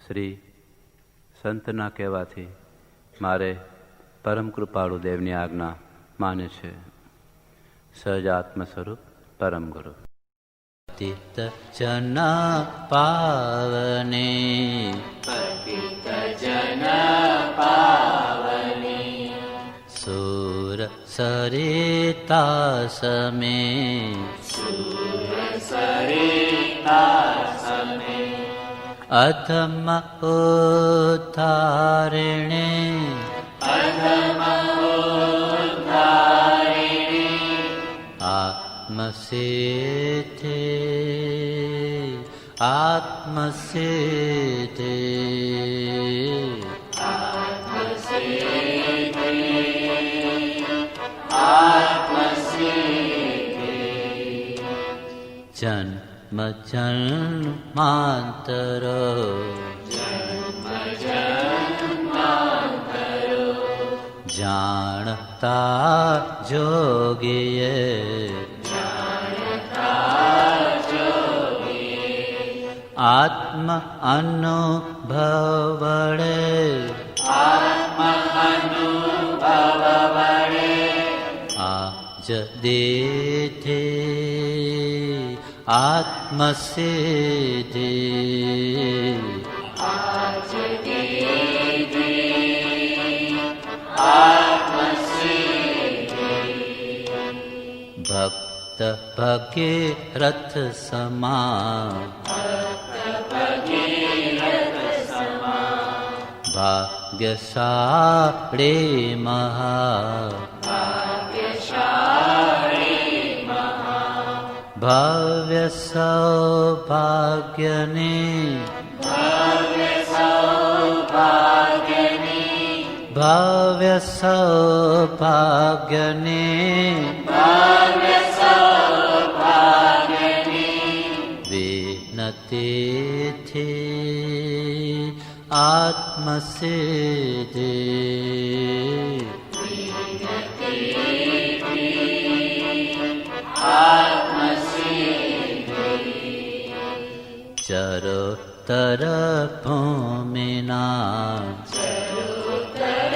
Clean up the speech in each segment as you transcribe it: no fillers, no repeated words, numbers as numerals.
શ્રી સંતના કહેવાથી મારે પરમ કૃપાળુ દેવની આજ્ઞા માને છે. સહજાત્મ સ્વરૂપ પરમ ગુરુ. પતિત જન પાવને, પતિત જન પાવને, સુર સરિતા સમે, સુર સરિતા સમે, અધમ ઉદ્ધારિણે, અધમ ઉદ્ધારિણે, આત્મસિદ્ધિ આત્મસિદ્ધિ, આત્મસિદ્ધિ આત્મસિદ્ધિ, જન્મ જન્માંતર, જન્મ જન્માંતરો, જાણતા જોગીએ, જાણતા જોગીએ, આત્મ અનુભવ વડે, આત્મ અનુભવ વડે, આજ દીધે આત્મસિદ્ધિ, આજ દીધી આત્મસિદ્ધિ, ભક્ત ભગીરથ સમા, ભગીરથ સમા, ભાગ્યશાળી મહા, ભાગ્યશાળી મહા, ભવ્ય સૌભાગ્યની, ભવ્ય સૌભાગ્યની, ભવ્ય સૌભાગ્યની, ભવ્ય સૌભાગ્યની, વિનતીથી આત્મસિદ્ધિ, આત્મસિદ્ધિ, ચરોતર ભૂમિના, ચરોતર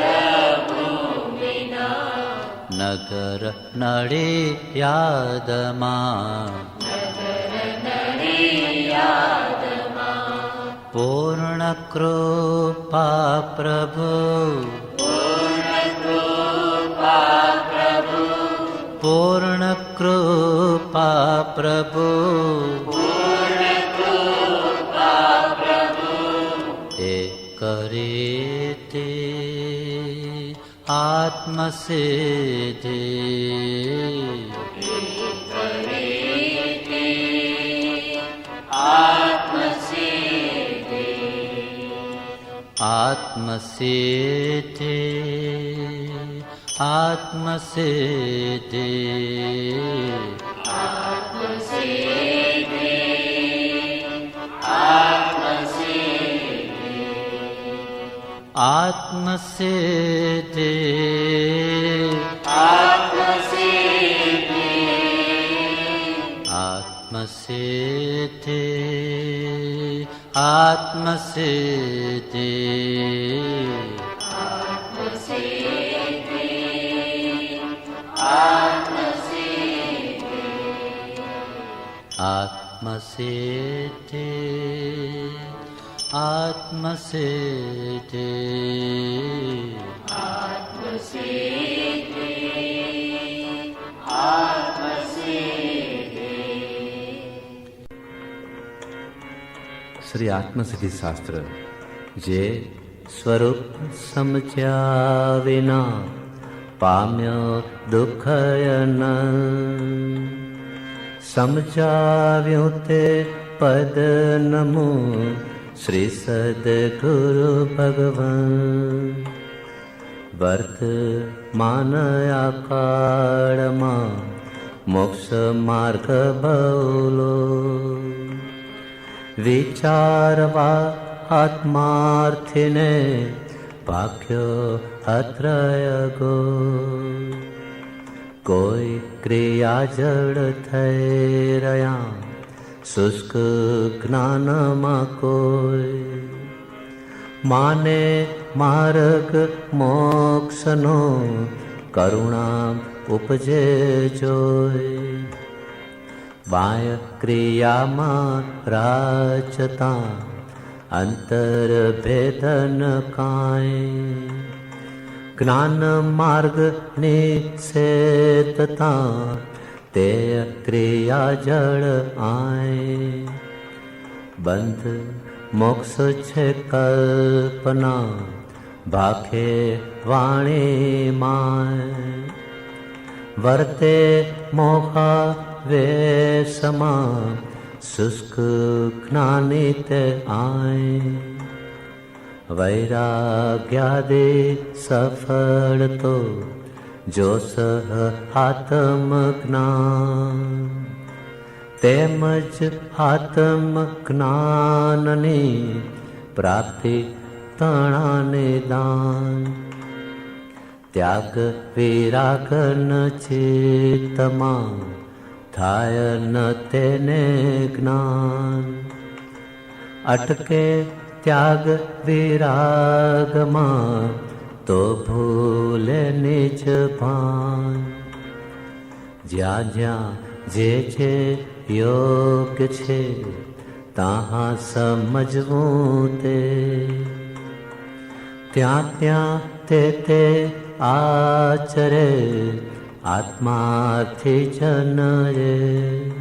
ભૂમિના, નગર નડિયાદમાં, નડિયાદમાં, પૂર્ણ કૃપા પ્રભુ, પૂર્ણ કૃપા પ્રભુ, પૂર્ણ કૃપા પ્રભુ, પૂર્ણ કૃપા પ્રભુ, એક રીતે આત્મસિદ્ધિ, આત્મસિદ્ધિ, આત્મસિદ્ધિ આત્મસિદ્ધિ, આત્મસિદ્ધિ આત્મસિદ્ધિ, આત્મસિદ્ધિ આત્મસિદ્ધિ, આત્મસિદ્ધિ આત્મસિદ્ધિ, આત્મસિદ્ધિ આત્મસિદ્ધિ, આત્મસિદ્ધિ આત્મસિદ્ધિ. શ્રી આત્મસિદ્ધિ શાસ્ત્ર જે સ્વરૂપ સમજ્યા વિના પામ્યો દુઃખયન, સમજાવ્યું તે પદ નમો શ્રી સદગુરુ ભગવાન. વર્તમાનયા કાળમાં મોક્ષ માર્ગ બહુલો, વિચારવા આત્માર્થીને ભાગ્યો અત્રય ગો. કોઈ ક્રિયા જડ થઈ રહ્યા શુષ્ક જ્ઞાનમાં કોઈ, માને માર્ગ મોક્ષનો કરુણા ઉપજે જોઈ. બાહ્ય ક્રિયામાં રાચતા અંતર ભેદન કાંઈ. જ્ઞાન માર્ગ નિષેધતા તે ક્રિયા જળ આય. બંધ મોક્ષ છે કલ્પના ભાખે વાણી માય. વર્તે મોહા વેશમાં શુષ્ક જ્ઞાની તે આય. વૈરાગ્યાદિ સફળ તો જો સહ આત્મ જ્ઞાન. તેમજ આત્મ જ્ઞાનની પ્રાપ્તિ તણાને દાન. ત્યાગ વિરાગન ચિત્તમાં થાય ન તેને જ્ઞાન. અટકે ત્યાગ વિરાગમાં તો ભૂલે નિજ ભાન. જ્યાં જ્યાં જે છે યોગ્ય છે તાહા સમજવું તે. ત્યાં ત્યાં તે આચરે આત્માથી જનરે.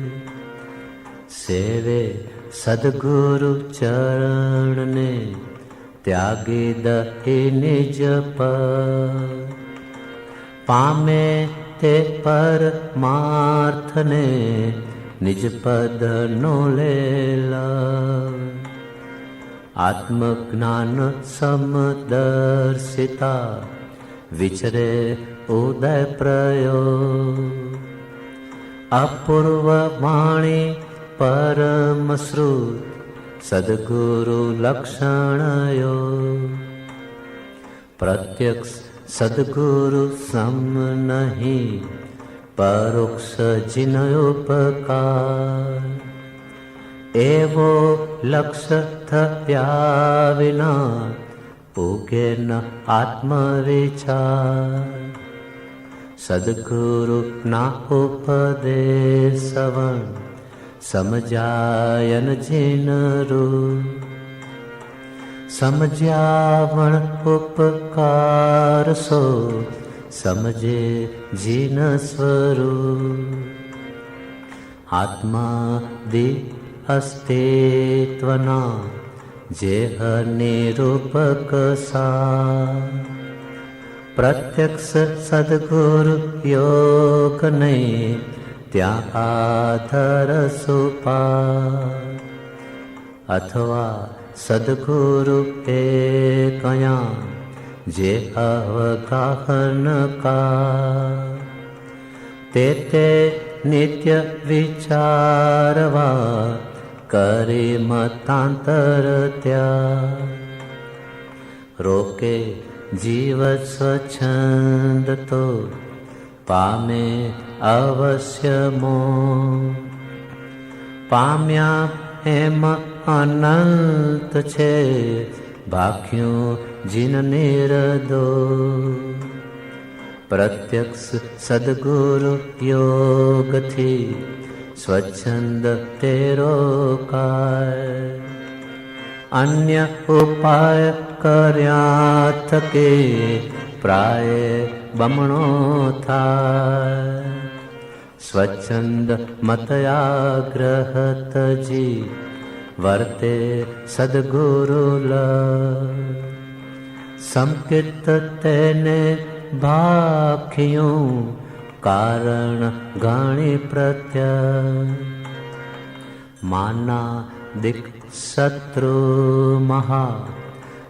સેવે સદગુરુ ચરણને ત્યાગી દહી નિજ પર. પામે તે પરમાર્થને નિજ પદનો લેલા. આત્મજ્ઞાન સમદર્શિતા વિચરે ઉદય પ્રયોગ. અપૂર્વ વાણી પરમ શ્રુત સદગુરુ લક્ષણયો. પ્રત્યક્ષ સદગુરુ સમ નહીં પરોક્ષ જિન ઉપકાર. એવો લક્ષ થયા વિના ઉગે ન આત્મવિચાર. સદગુરુ ના ઉપદેશ શ્રવણ સમજાયન જીનરું. સમજ્યાવણ ઉપકાર સો સમજે જીન સ્વરૂપ. આત્મા દિ અસ્તિત્વના જેહ નિરૂપક સા. પ્રત્યક્ષ સદગુરુ યોગ નહીં ત્યાં આધર સુપા. અથવા સદગુરુ એ કયા જે અવગાહન કા. તે નિત્ય વિચારવા કરી મતાંતર ત્યાં. રોકે જીવ સ્વચ્છંદ તો પામે અવશ્ય મોહ. પામ્યા એમ અનંત છે ભાખ્યું જીન નિરદો. પ્રત્યક્ષ સદગુરુ યોગથી સ્વચ્છંદ તેરો કાય. અન્ય ઉપાય કર્યા થકે પ્રાય બમણો થાય. સ્વચ્છંદ મતયાગ્રહતજી વર્તે સદગુરુ લ. સંકિત તેને ભાખ્યું કારણ ગણી પ્રત્યય. માના દિક શત્રુ મહા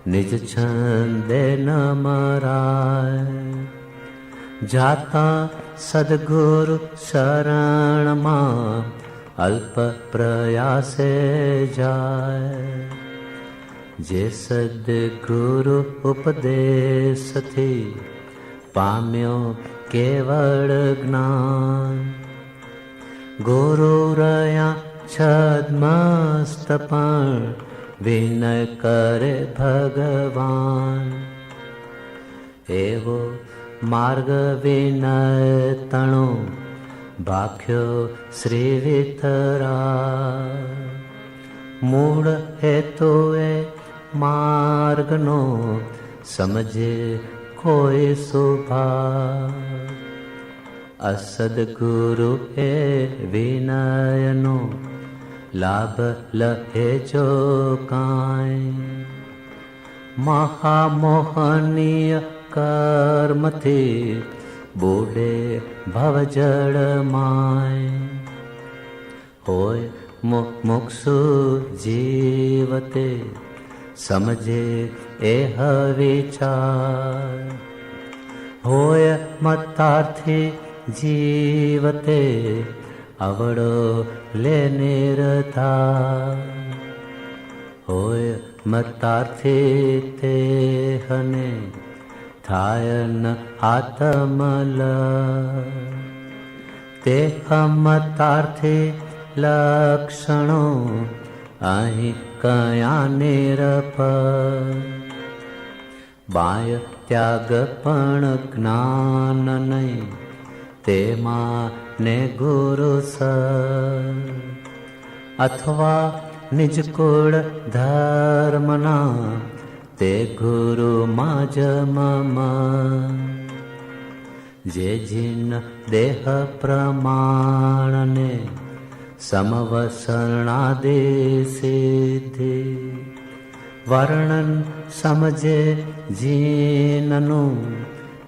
નિજ છંદે ન મરાય. જાતા સદગુરુ શરણમાં અલ્પ પ્રયાસે જાય. જે સદગુરુ ઉપદેશથી પામ્યો કેવળ જ્ઞાન. ગુરુ રહ્યા છદ્મસ્ત પણ વિનય કરે ભગવાન. એવો માર્ગ વિનય તણો ભાખ્યો શ્રી વિતરા. મૂળ હેતુ એ માર્ગનો સમજે કોઈ શુભા. અસદગુરુ એ વિનયનો લાભ લહે જો કાંઈ. મહામોહનીય કર્મથી બુડે ભવજળ માય. હોય મુક્ષુ જીવતે સમજે એ વિચાર. હોય મતાર્થી જીવતે અવળો લે નિરધાર. હોય મતાર્થી તે હને થાય ન આત્મલ. તે અમતાર્થી લક્ષણો અહીં કયા નિરપ. બાય ત્યાગ પણ જ્ઞાન નહીં તેમાં ને ગુરુ સર. અથવા નિજ કુળ ધર્મના તે ગુરુમાં જમમ. જે જીન દેહ પ્રમાણને સમવસરણાદિ સિદ્ધિ. વર્ણન સમજે જીનનું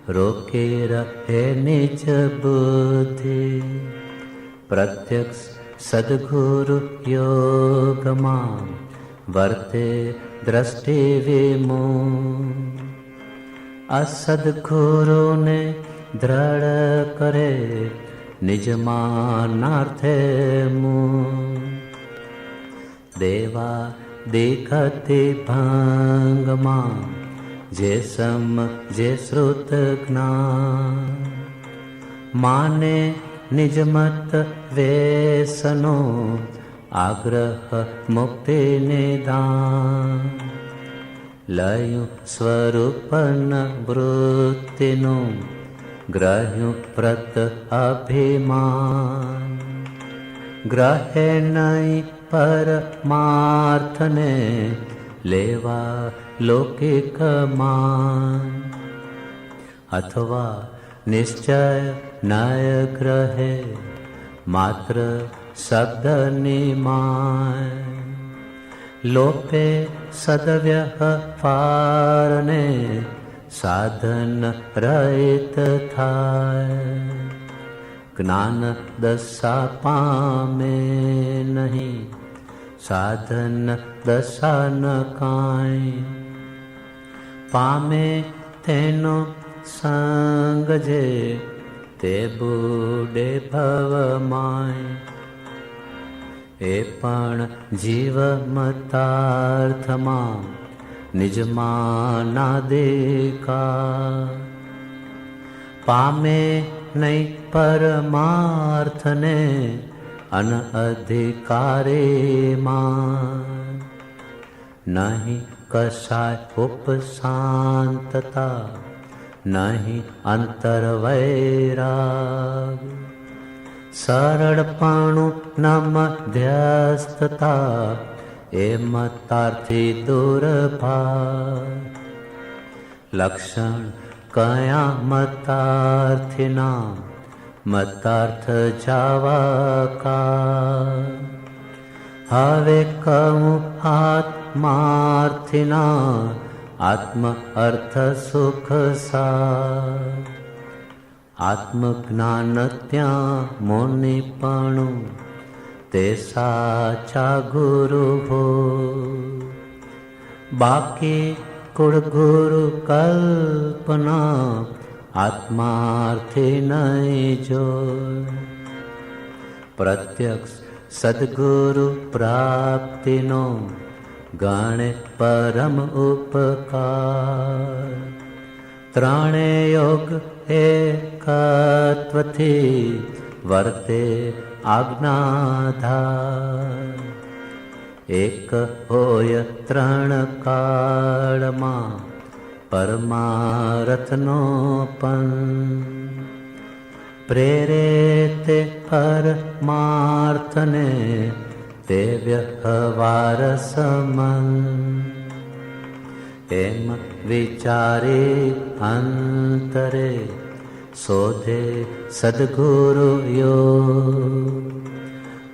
રોકે રહે નિજ બુદ્ધિ. પ્રત્યક્ષ સદગુરુ યોગમાં વર્તે દ્રષ્ટિ વિમૂઢ. અસદગુરુને દ્રઢ કરે નિજમાનાર્થે મૂઢ. દેવા દેખતે ભંગમાં જે જે શ્રુત જ્ઞાન. માને નિજમત વેસનો આગ્રહ મુક્તિ નિદાન. લયું સ્વરૂપન વૃત્તિનું ગ્રહ્યું પ્રત અભિમાન. ગ્રહે નહીં પરમાર્થને લેવા લૌકિક માન. અથવા નિશ્ચય નય ગ્રહે માત્ર શબ્દની માય. લોપે સદવ્યવહારને સાધન રહિત થાય. જ્ઞાન દશા પામે નહીં સાધન દશા ન કાંઈ. પામે તેનો સંગ જે તે બુડે ભવમાય. એ પણ જીવમતાર્થમાં નિજમાનાદેકા. પામે નહીં પરમાર્થને અનઅધિકારીમાં. નહીં કશાય ઉપશાંતતા નહીં અંતરવૈરાગ. સરળપણું ન મધ્યસ્થતા એ મતાર્થી દુર્ભાગ. લક્ષણ કયા મતાર્થીના મતાર્થ જાવા કા. હવે કહું આત્માર્થીના આત્મ અર્થ સુખ સા. આત્મજ્ઞાન ત્યાં મુનિપણું તે સાચા ગુરુ હો. બાકી કુળગુરુ કલ્પના આત્માર્થી નહીં જો. પ્રત્યક્ષ સદગુરુ પ્રાપ્તિનો ગણે પરમ ઉપકાર. ત્રણે યોગ એકત્વથી વર્તે આજ્ઞાધાર. એક હોય ત્રણ કાળમાં પરમારથનો પણ પ્રેરે તે પરમાર્થને તે વ્યવહાર સમન એમ વિચારી અંતરે શોધે સદગુરુયો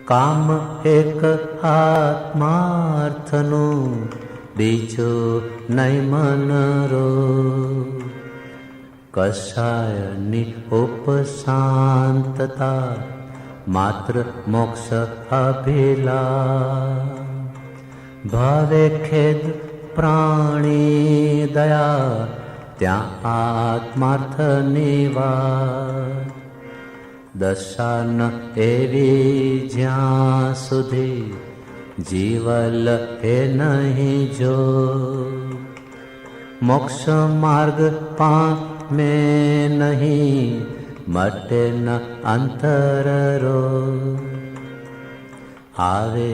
કામ એક આત્માર્થનું બીજું નહીં મનરો કશાયની ઉપશાંતતા માત્ર મોક્ષ અભિલા ભાવે ખેદ પ્રાણી દયા ત્યાં આત્માર્થ નિવાસ દશા ન એવી જ્યાં સુધી જીવલ હે નહીં જો મોક્ષ માર્ગ પામે નહીં મટે ન અંતર રો આવે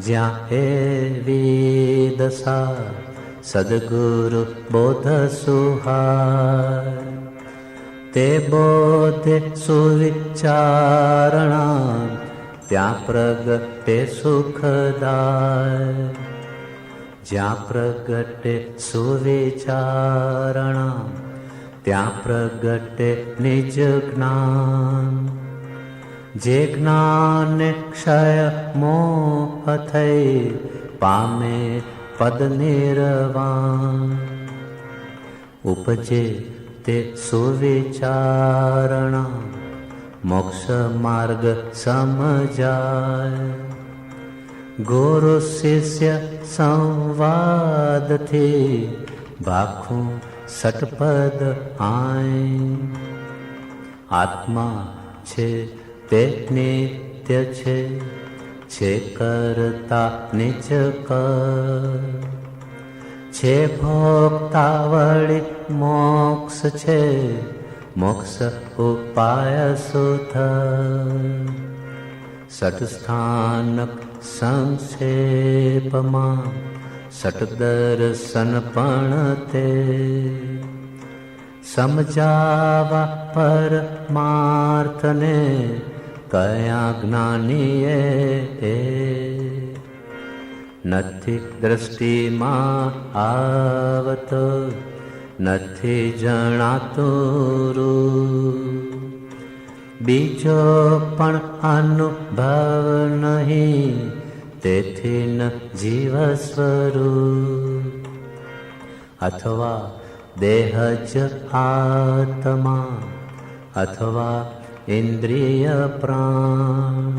જ્યાં એવી દશા સદગુરુ બોધ સુહાય તે બોધે સુવિચારણા ત્યાં પ્રગટે સુખદાય જ્યાં પ્રગટે સુવિચારણા ત્યાં પ્રગટે નિજ જ્ઞાન જે જ્ઞાને ક્ષય મોહ થઈ પામે પદ નિર્વાણ ઉપજે તે સુવિચારણા મોક્ષ માર્ગ સમજાય ગુરુ શિષ્ય સંવાદથી ભાખું સટપદ આય આત્મા છે તે નિત્ય છે કરતા નિજ કર છે ભોગતા વળી મોક્ષ છે મોક્ષ ઉપાય સુધ સટસ્થાનક સંક્ષેપમાં સટ દર્શન પણ તે સમજાવા પરમાર્થને કયા જ્ઞાનીએ નથી દ્રષ્ટિમાં આવતો નથી જણાતું બીજો પણ અનુભવ નહીં તેથી ન જીવ સ્વરૂપ અથવા દેહ જ આત્મા અથવા ઇન્દ્રિય પ્રાણ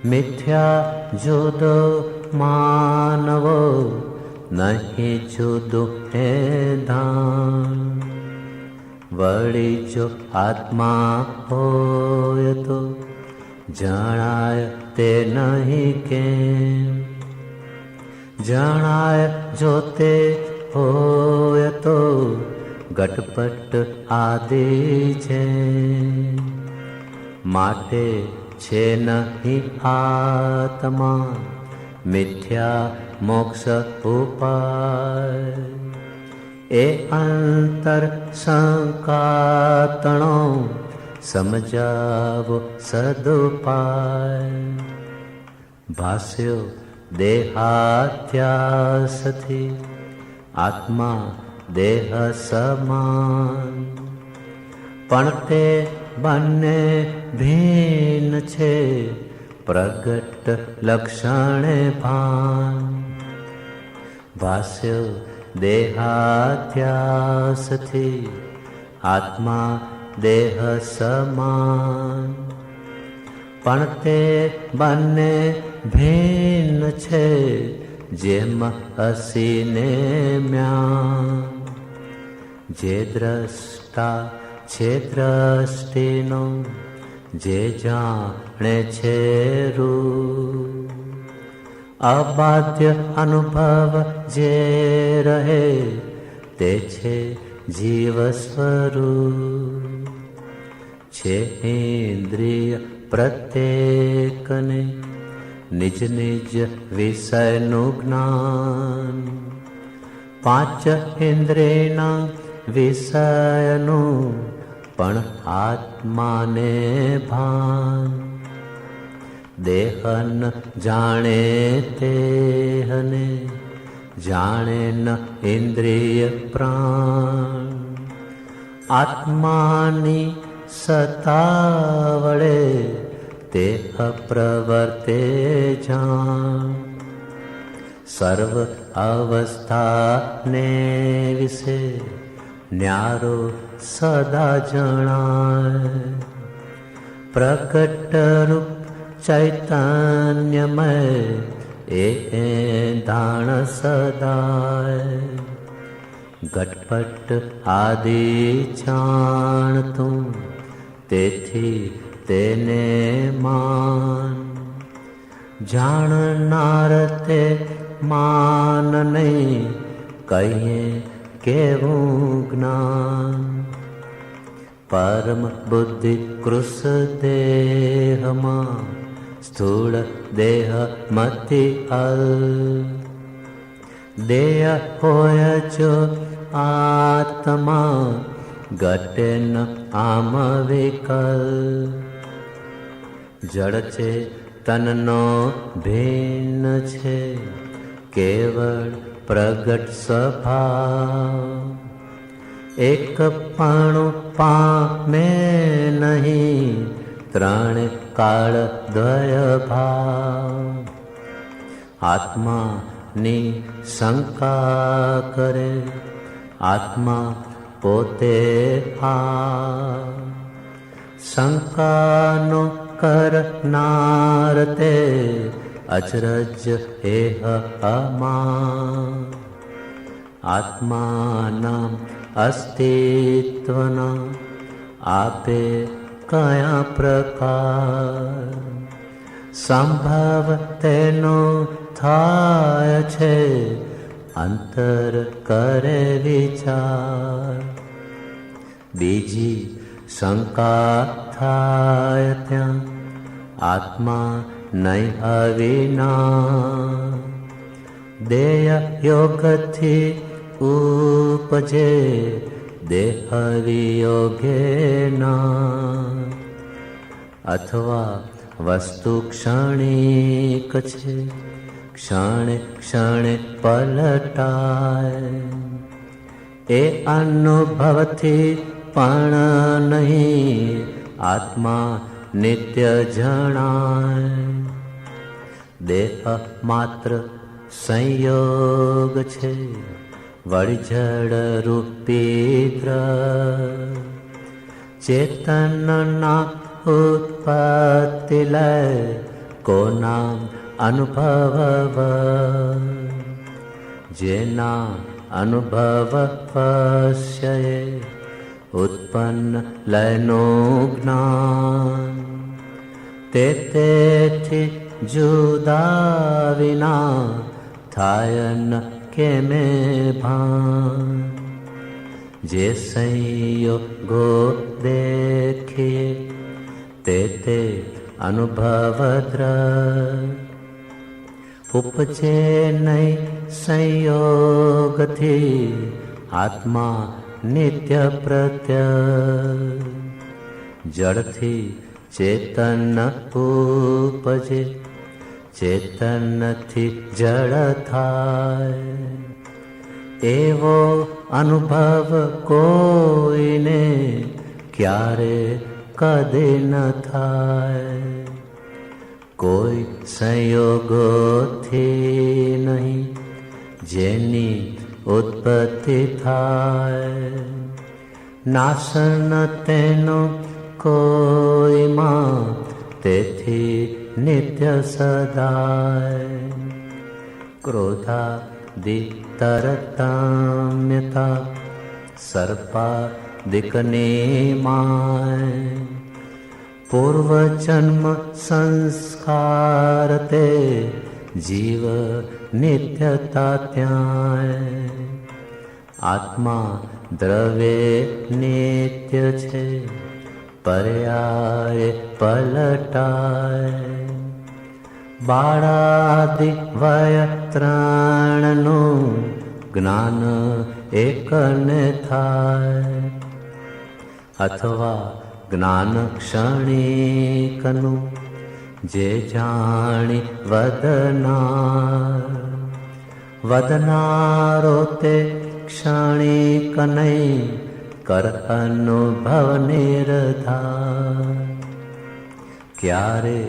મિથ્યા જુદો માનવો નહીં જુદું હે ધાન વળી જો આત્મા હોય તો જણાય તે નહીં કેમ જણાય જો તે હોય તો ઘટપટ આદિ છે માટે છે નહીં આત્મા મિથ્યા મોક્ષ ઉપાય એ અંતર સંકાતણો સમજાવો સદુપાય ભાષ્યો દેહાધ્યાસથી આત્મા દેહ સમાન પણ તે બંને ભિન્ન છે પ્રગટ લક્ષણે ભાન ભાષ્ય દેહાધ્યાસથી આત્મા દેહ સમાન પણ તે બંને ભિન્ન છે જેમ અસીને મ્યા જે દ્રષ્ટા છે દ્રષ્ટિનો જે જાણે છે રૂપ અબાધ્ય અનુભવ જે રહે તે છે જીવ સ્વરૂપ છે ઇન્દ્રિય પ્રત્યેકને નિજ નિજ વિષયનું જ્ઞાન. પાંચ ઇન્દ્રિયના વિષયનું પણ આત્માને ભાન. દેહન જાણે તેહને જાણે ન ઇન્દ્રિય પ્રાણ. આત્માની સત્તા વડે દેહ પ્રવર્તે જાણ. સર્વ અવસ્થાને વિશે ન્યારો સદા જણાય. પ્રકટ રૂપ ચૈતન્યમય એ ધાણ સદાય. ઘટપટ આદિ જાણતું તેથી તેને માન. જાણનાર તે માન નહીં કહીએ કેવું જ્ઞાન. પરમ બુદ્ધિ કૃષ દેહમાં સ્થૂળ દેહ મતિ અલ. દેહ હોય જો આત્મા ઘટે ન આમ વિકલ. જળ છે તનનો ભિન્ન છે કેવળ પ્રગટ સ્વભાવ. એક પણ પામે નહીં ત્રણે કાળ દ્વય ભાવ. આત્માની શંકા કરે આત્મા પોતે આ. શંકાનો કરનાર તે અચરજ એહ અમા. આત્માના અસ્તિત્વના આપે કયા પ્રકાર. સંભવ તેનો થાય છે અંતર કરે વિચાર. બીજી શંકા થાય ત્યાં આત્મા નહીં હવિના. દેય યોગથી ઉપજે દેહ વિયોગે ના. અથવા વસ્તુ ક્ષણિક છે ક્ષણે ક્ષણે પલટાય. એ અનુભવથી પણ નહીં આત્મા નિત્ય જણાય. દેહ માત્ર સંયોગ છે વળી જડ રૂપી દ્રવ. ચેતનના ઉત્પત્તિ લય કોના અનુભવ. જેના અનુભવ પશ્ય ઉત્પન્ન લયનું જ્ઞાન. તેથી જુદા વિના થાય ન કેમે ભાન. જે સંયોગો દેખીએ તે અનુભવ દ્રવ. ઉપજે નહીં સંયોગથી આત્મા નિત્ય પ્રત્ય. જળથી ચેતન ઉપજે ચેતનથી જળ થાય. એવો અનુભવ કોઈને ક્યારે કદી ન થાય. કોઈ સંયોગોથી નહીં જેની ઉત્પત્તિ થાય. નાશન તેનો કોઈમાં તેથી નિત્ય સદાય. ક્રોધાદિ તરતમ્યતા સર્પાદિકની માય. પૂર્વજન્મ સંસ્કાર તે જીવ નિત્યતા ત્યાં. આત્મા દ્રવ્ય નિત્ય છે પર્યાય પલટાય. બાળાદિ વય ત્રણનું જ્ઞાન એકને થાય, અથવા જ્ઞાન ક્ષણિકનું જે જાણી વદનારો તે ક્ષણિક નહીં કર અનુભવ નિર્ધાર. ક્યારે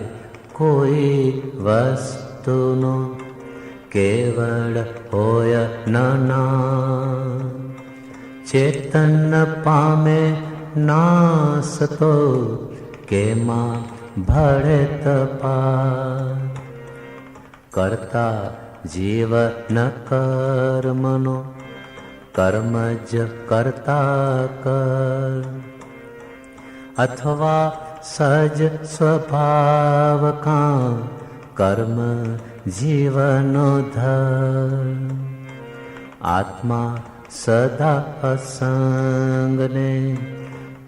કોઈ વસ્તુનો કેવળ હોય ના, ચેતન પામે નાસ તો કેમાં ભળે તપા. કરતા જીવન કર્મનો કર્મ જ કરતા કર, અથવા સજ સ્વભાવ કા કર્મ જીવનો ધર. આત્મા સદા અસંગને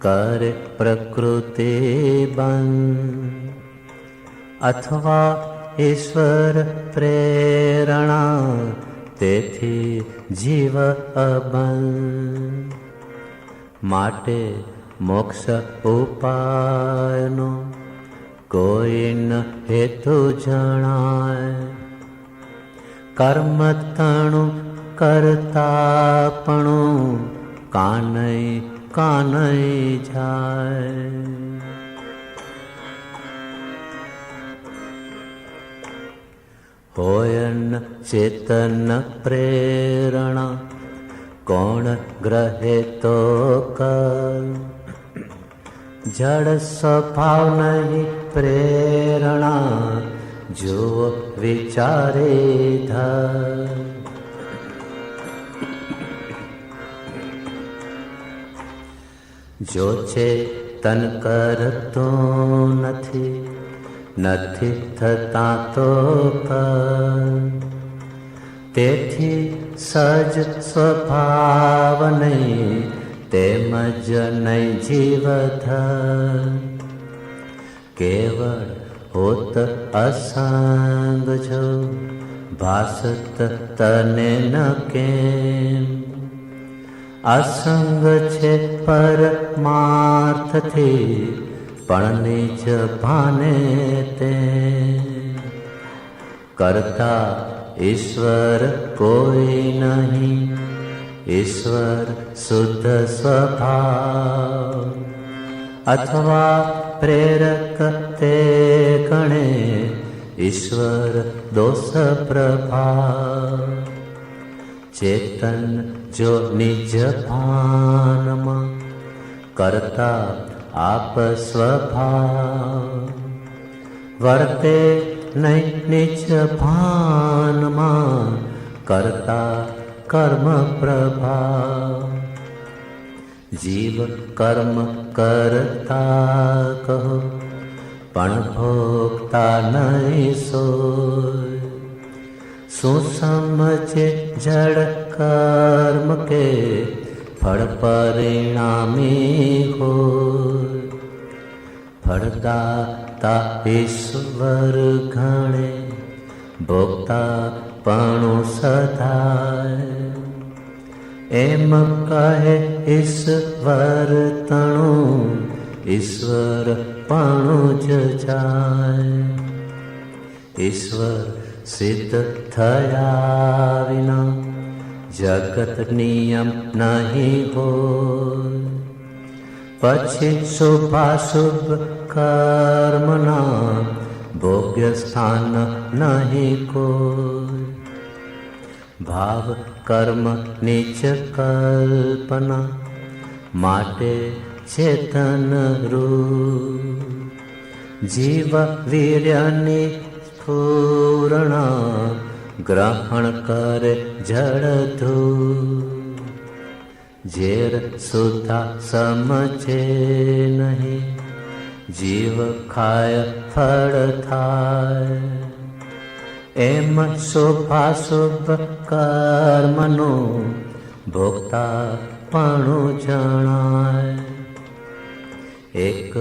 કરે પ્રકૃતિ બંધ, અથવા ઈશ્વર પ્રેરણા તેથી જીવ અબંધ. માટે મોક્ષ ઉપાયનો કોઈ ન હેતુ જણાય, કર્મ તણું કરતાપણું કાનઈ જાય. હોયન ચેતન પ્રેરણા કોણ ગ્રહે તો કર, જડ સ્વભાવ નહીં પ્રેરણા જો વિચારે ધર. જો ચેતન કરતો નથી થતા તો કર, તેથી સજ સ્વભાવ નહીં તેમજ નહીં જીવધર. કેવળ હોત અસંગ જો ભાસત તને ન કેમ, અસંગ છે પરમાર્થથી પણ નિજ ભાને તે. કરતા ઈશ્વર કોઈ નહીં, ઈશ્વર શુદ્ધ સ્વભાવ, અથવા પ્રેરક તે ગણે ઈશ્વર દોષ પ્રભાવ. ચેતન જો નિજ ભાનમાં કરતા આપ સ્વભાવ, વર્તે નહીં નિજ ભાનમાં કરતા કર્મ પ્રભાવ. જીવ કર્મ કરતા કહો પણ ભોગતા નહીં સોય, શું સમજે જડ કર્મ કે ફળ પરિણામી હોય. ફળદાતા ઈશ્વર ગણે ભોગતા પણું સધાય, એમ કહે ઈશ્વર તણું ઈશ્વર પણું જ જાય. ઈશ્વર સિદ્ધ થયા વિના જગત નિયમ નહીં હોય, પછી શુભાશુભ કર્મના ભોગ્ય સ્થાન નહીં કોઈ. ભાવ કર્મ નીચ કલ્પના માટે ચેતન રૂપ, જીવ વીર્યની સ્ફુરણા ગ્રહણ કરે જળધૂ. ઝેર સુધા સમજે નહીં જીવ ખાય ફળ થાય, એમ શુભાશુભ કર્મનું ભોગતા પણું જણાય. એક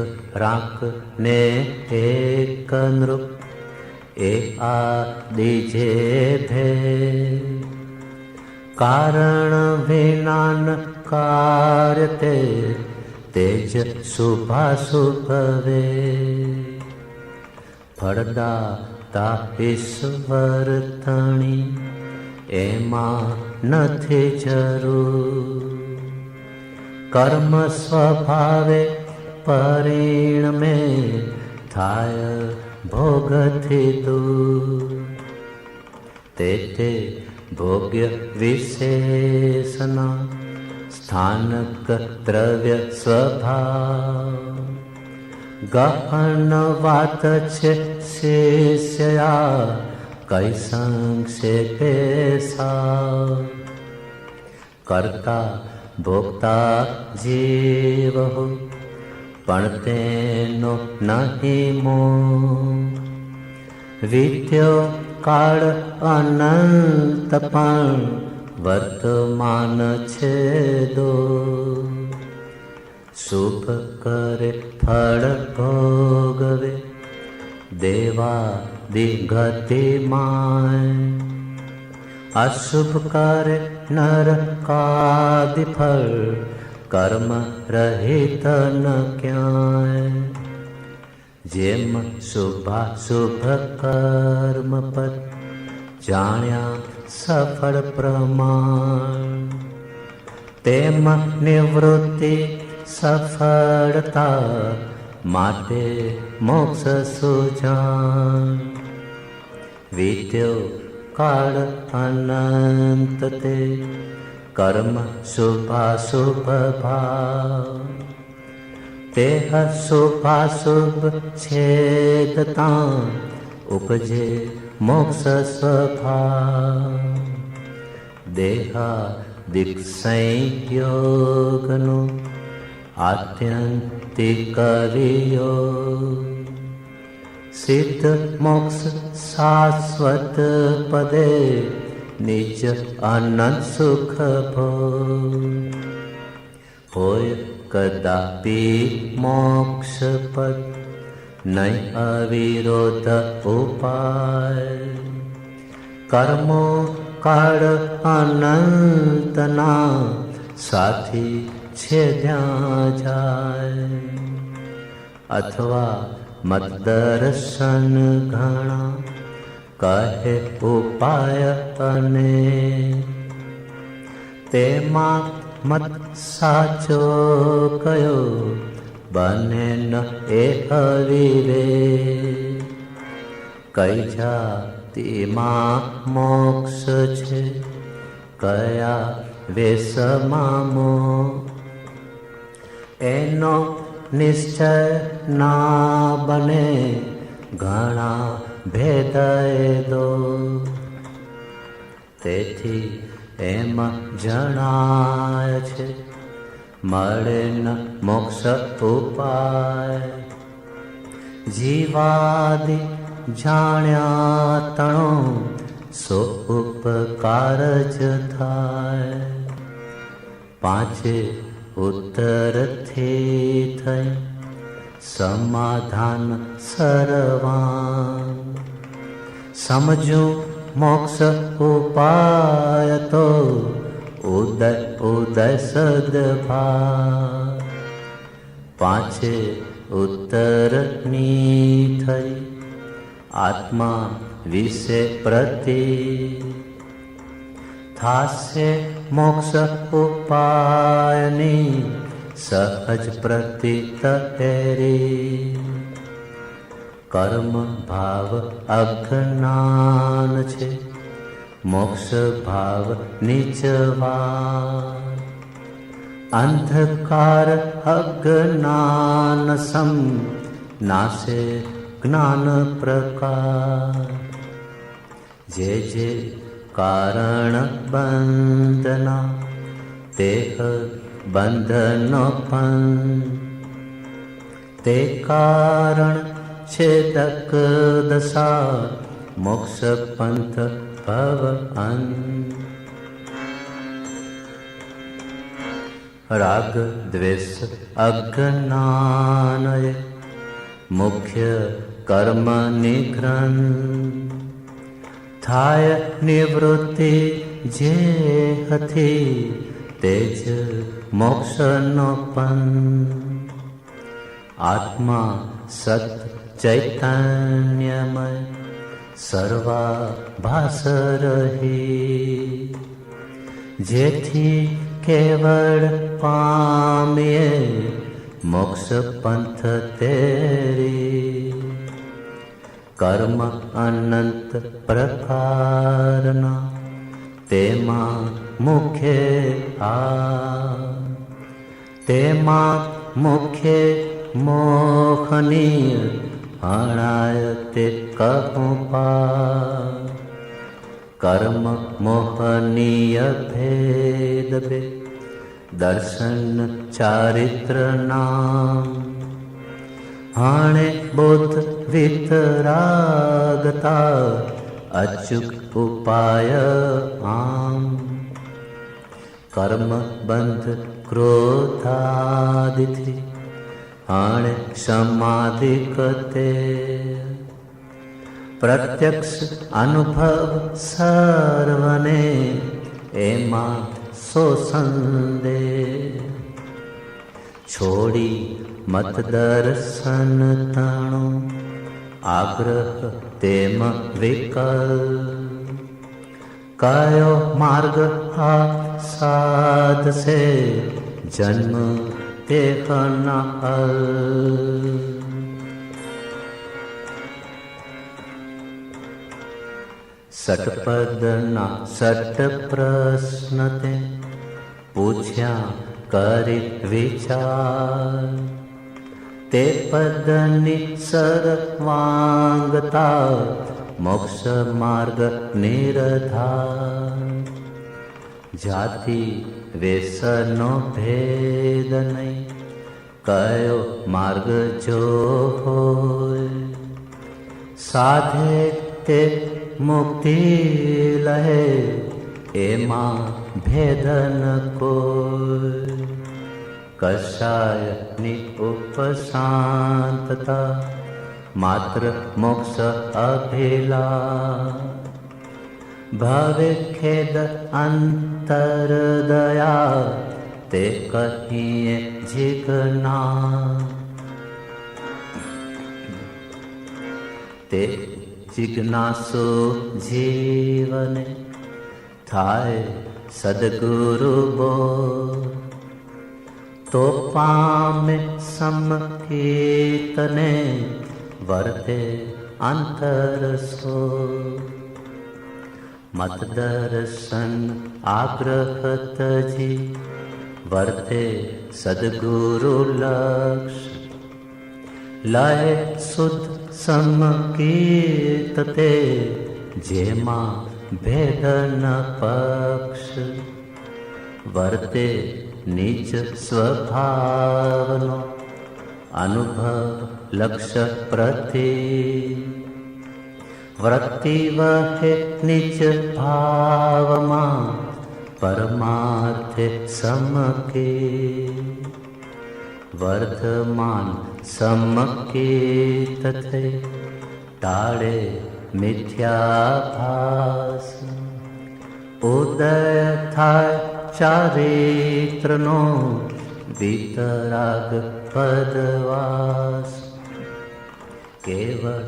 રાખ ને એક નૃપ એ આદિ જે ભેદ, કારણ વિનાન કાર્ય તે, તેજ શુભાશુભ વે. ફળદાતા ઈશ્વર તણી, એમાં નથી જરૂર. કર્મ સ્વભાવે પરિણમે, થાય ભોગથી દૂર. તે ભોગ્ય વિશેષના, સ્થાનક દ્રવ્ય સ્વભાવ. ગહન વાત છે શિષ્યા, કઈ સંક્ષેપે સા. કરતા ભોગતા જીવ હો, પણ તેનો નહીં મોહ. વિદ્યો કાળ અનંત, પણ વર્તમાન છે દો. શુભ કરે ફળ ભોગવે, દેવા દિગતિમાય. અશુભ કરે નરકાદિ ફળ, કર્મ રહિત ન ક્યાંય. જેમ શુભાશુભ કર્મ પદ, જાણ્યા સફળ પ્રમાણ. તેમ નિવૃત્તિ સફળતા, માટે મોક્ષ સુજાણ. વિદ્યો કાળ અનંત તે, કર્મ શુભાશુભ ભાવ. તેહ શુભાશુભ છેદતા, ઉપજે મોક્ષ સ્વભાવ. દેહા દિક સંયોગનો, આત્યંતિક વિયોગ. સિદ્ધ મોક્ષ શાશ્વત પદે, નિજ અનંત સુખ ભોગ. હોય કદાપી મોક્ષ પદ, નહીં અવિરોધ ઉપાય. કર્મો કાળ અનંતના, સાથી છે ત્યાં જાય. અથવા મત દર્શન ઘણા, કહે ઉપાય અને. તેમાં મત સાચો કયો, બને ન એ અવિવેક. કઈ જાતિમાં મોક્ષ છે, કયા વેશમાં મોહ. એનો નિશ્ચય ના બને, ઘણા ભેદ દો. તેથી એમ જણાય છે, મળે ન મોક્ષ ઉપાય. જીવાદિ જાણ્યા તણો, સો ઉપકાર જ થાય. પાંચે ઉત્તરથી થઈ, સમાધાન સર્વાં. સમજો મોક્ષ ઉપાય તો, ઉદય ઉદય સદભાવ. પાંચે ઉત્તરની થઈ, આત્મા વિશે પ્રતિ. થાશે મોક્ષ ઉપાયની, સહજ પ્રતીત એરી. કર્મ ભાવ અજ્ઞાન છે, મોક્ષ ભાવ નીચવા. અંધકાર અજ્ઞાન સમ, નાશે જ્ઞાન પ્રકાર. જે કારણ બંધના, દેહ બંધનો પણ. તે કારણ છેદક દશા, મોક્ષ પંથ ભવ અંત. રાગ દ્વેષ અજ્ઞાનય, મુખ્ય કર્મ નિગ્રંથ થાય નિવૃત્તિ જે હતી તે જ મોક્ષનો પંથ. આત્મા સત ચૈતન્યમય સર્વાભાસ રહી, જેથી કેવળ પામીએ મોક્ષ પંથ તેરી. કર્મ અનંત પ્રકારના તેમાં મુખ્ય તેમાં મુખ્ય મોહનીય હણાય તે કહું પા. કર્મ મોહનીય ભેદ બે દર્શન ચારિત્ર નામ. હણે બુદ્ધ વિતરાગતા અચૂક ઉપાય આમ. કર્મ બંધ ક્રોધાદિથી હણે સમાધિ કતે. પ્રત્યક્ષ અનુભવ સર્વને એમાં સો સંદેહ. છોડી મત દર્શન તણો આગ્રહ તેમ વિકલ્પ. કયો માર્ગ આ સાધશે જન્મ તે કનાલ. સટપદના સટ પ્રશ્ન તે પૂછ્યા કરી વિચાર. તે પદની સર્વાંગતા મોક્ષ માર્ગ નિર્ધાર. જાતિ વેસનો ભેદ નહીં કયો માર્ગ જો હોય. સાધે તે મુક્તિ લહે એમાં ભેદ ન કોઈ. કશાયની ઉપશાંતતા માત્ર મોક્ષ અભિલા. ભવે ખેદ અંતર દયા તે કહીએ જીજ્ઞા. તે જિજ્ઞાસુ જીવને થાય સદગુરુ બોલ. તો પામે સમકીર્તને વર્તે અંતર સો. મત દર્શન આગ્રહતજી વર્તે સદગુરુ લક્ષ. લય શુદ્ધ સમકીર્તતે જેમાં ભેદ ન પક્ષ. વર્તે નીચ સ્વભાવનો અનુભવ લક્ષ્ય પ્રતિ. વૃત્તિ વહે નીચ ભાવમાં પરમાર્થે સમકી. વર્ધમાન સમકીત થે ટાળે મિથ્યાભાસ. ઉદય થાય ચારિત્રનો વિતરાગ પદવાસ. કેવળ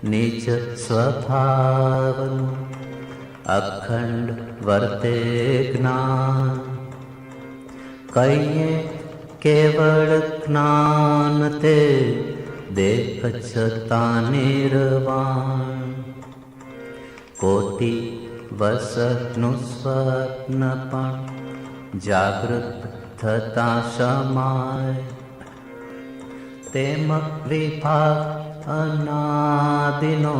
નીચ સ્વભાવનું અખંડ વર્તે જ્ઞાન. કહીએ કેવળ જ્ઞાન તે દેખ છતાં નિર્વાણ. કોટી વસનું સ્વપ્ન પણ જાગૃત થતા સમાય. તેમ વિભાગ અનાદિનો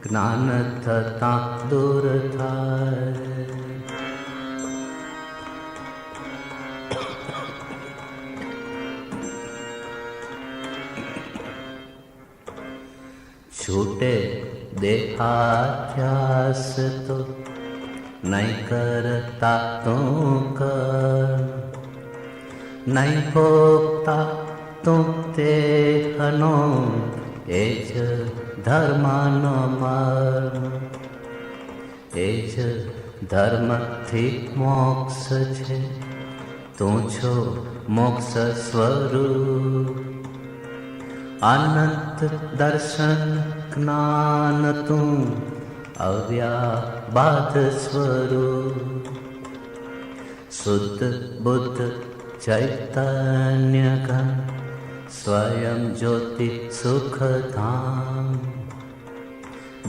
જ્ઞાન થતા દૂર થાય. છૂટે દેહાધ્યાસ તો નહીં કરતા તું કર. નહીં ભોગતા તું તે હનો એ જ ધર્મનો મર્મ, એ જ ધર્મથી મોક્ષ છે. તું છો મોક્ષ સ્વરૂપ, અનંત દર્શન જ્ઞાન તું અવ્યાબાધ સ્વરૂપ. શુદ્ધ બુદ્ધ ચૈતન્ય ઘન, સ્વયં જ્યોતિ સુખધામ.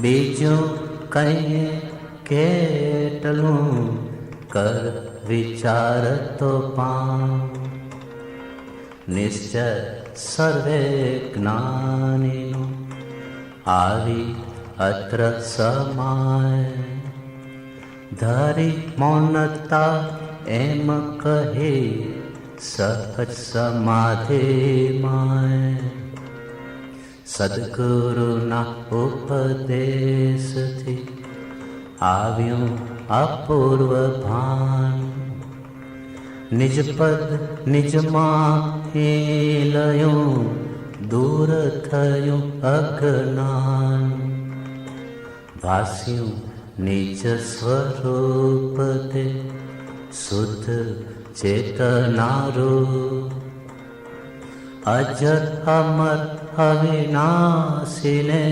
બીજું કહીએ કેટલું, કર વિચાર તો પામ. નિશ્ચય સર્વે જ્ઞાનીનો, આવી અત્ર સમાય. ધરી મૌનતા એમ કહે, સહજ સમાધિમાય. સદગુરુના ઉપદેશથી આવ્યું અપૂર્વ ભાન. નિજ પદ નિજમાં લયું, દૂર થયું અજ્ઞાન. ભાસ્યું નિજ સ્વરૂપ તે, શુદ્ધ ચેતનારૂપ. અજર અમર અવિનાશીને,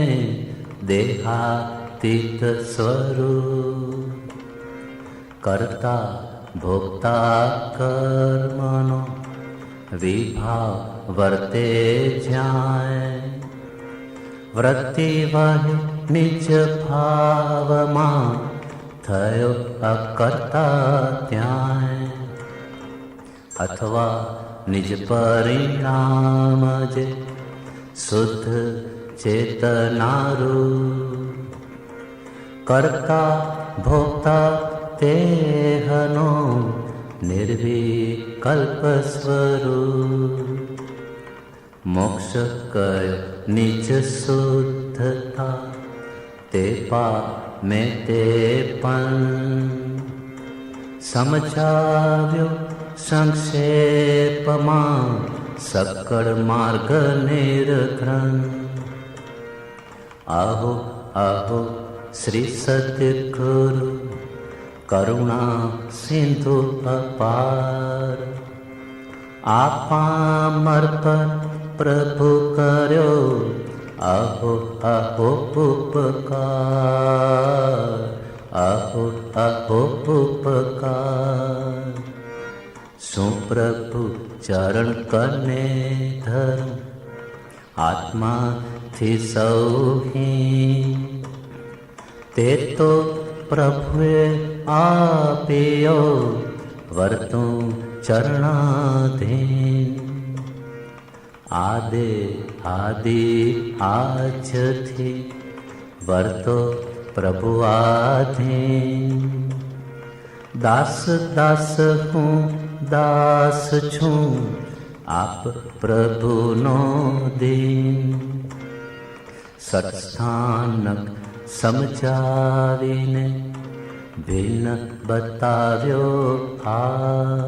દેહાતીત સ્વરૂપ. કરતા ભોગતા કર્મનો વિભાવ વર્તે જ્યાં. વૃત્તિ વાહ્ય નિજ ભાવમાં, થયો અકર્તા ત્યાં. અથવા નિજ પરિણામ જે, શુદ્ધ ચેતનારૂપ. કરતા ભોગતા તેહનો, નિર્વિકલ્પ સ્વરૂપ. મોક્ષ કયો નિજ શુદ્ધતા, તે પામે તે પણ. સમજાવ્યો સંક્ષેપમાં, સકળ માર્ગ નિર્ઘ્રન. આહો આહો શ્રી સદગુરુ, કરુણા સિંધુ અપાર. આપામર પર પ્રભુ કર્યો, આહો આહો ઉપકાર. આહો આહો ઉપકાર. શું પ્રભુ ચરણ કરને ધરું, આત્માથી સૌહી. તે તો પ્રભુએ આપ્યો, વર્તું ચરણાધીન. આદે આદિ આજથી, વર્તો પ્રભુ આધીન. દાસ દાસ હું દાસ છું, આપ પ્રભુનો દીન. સત્સ્થાનક સમજાવીને, ભિન્ન બતાવ્યો આ.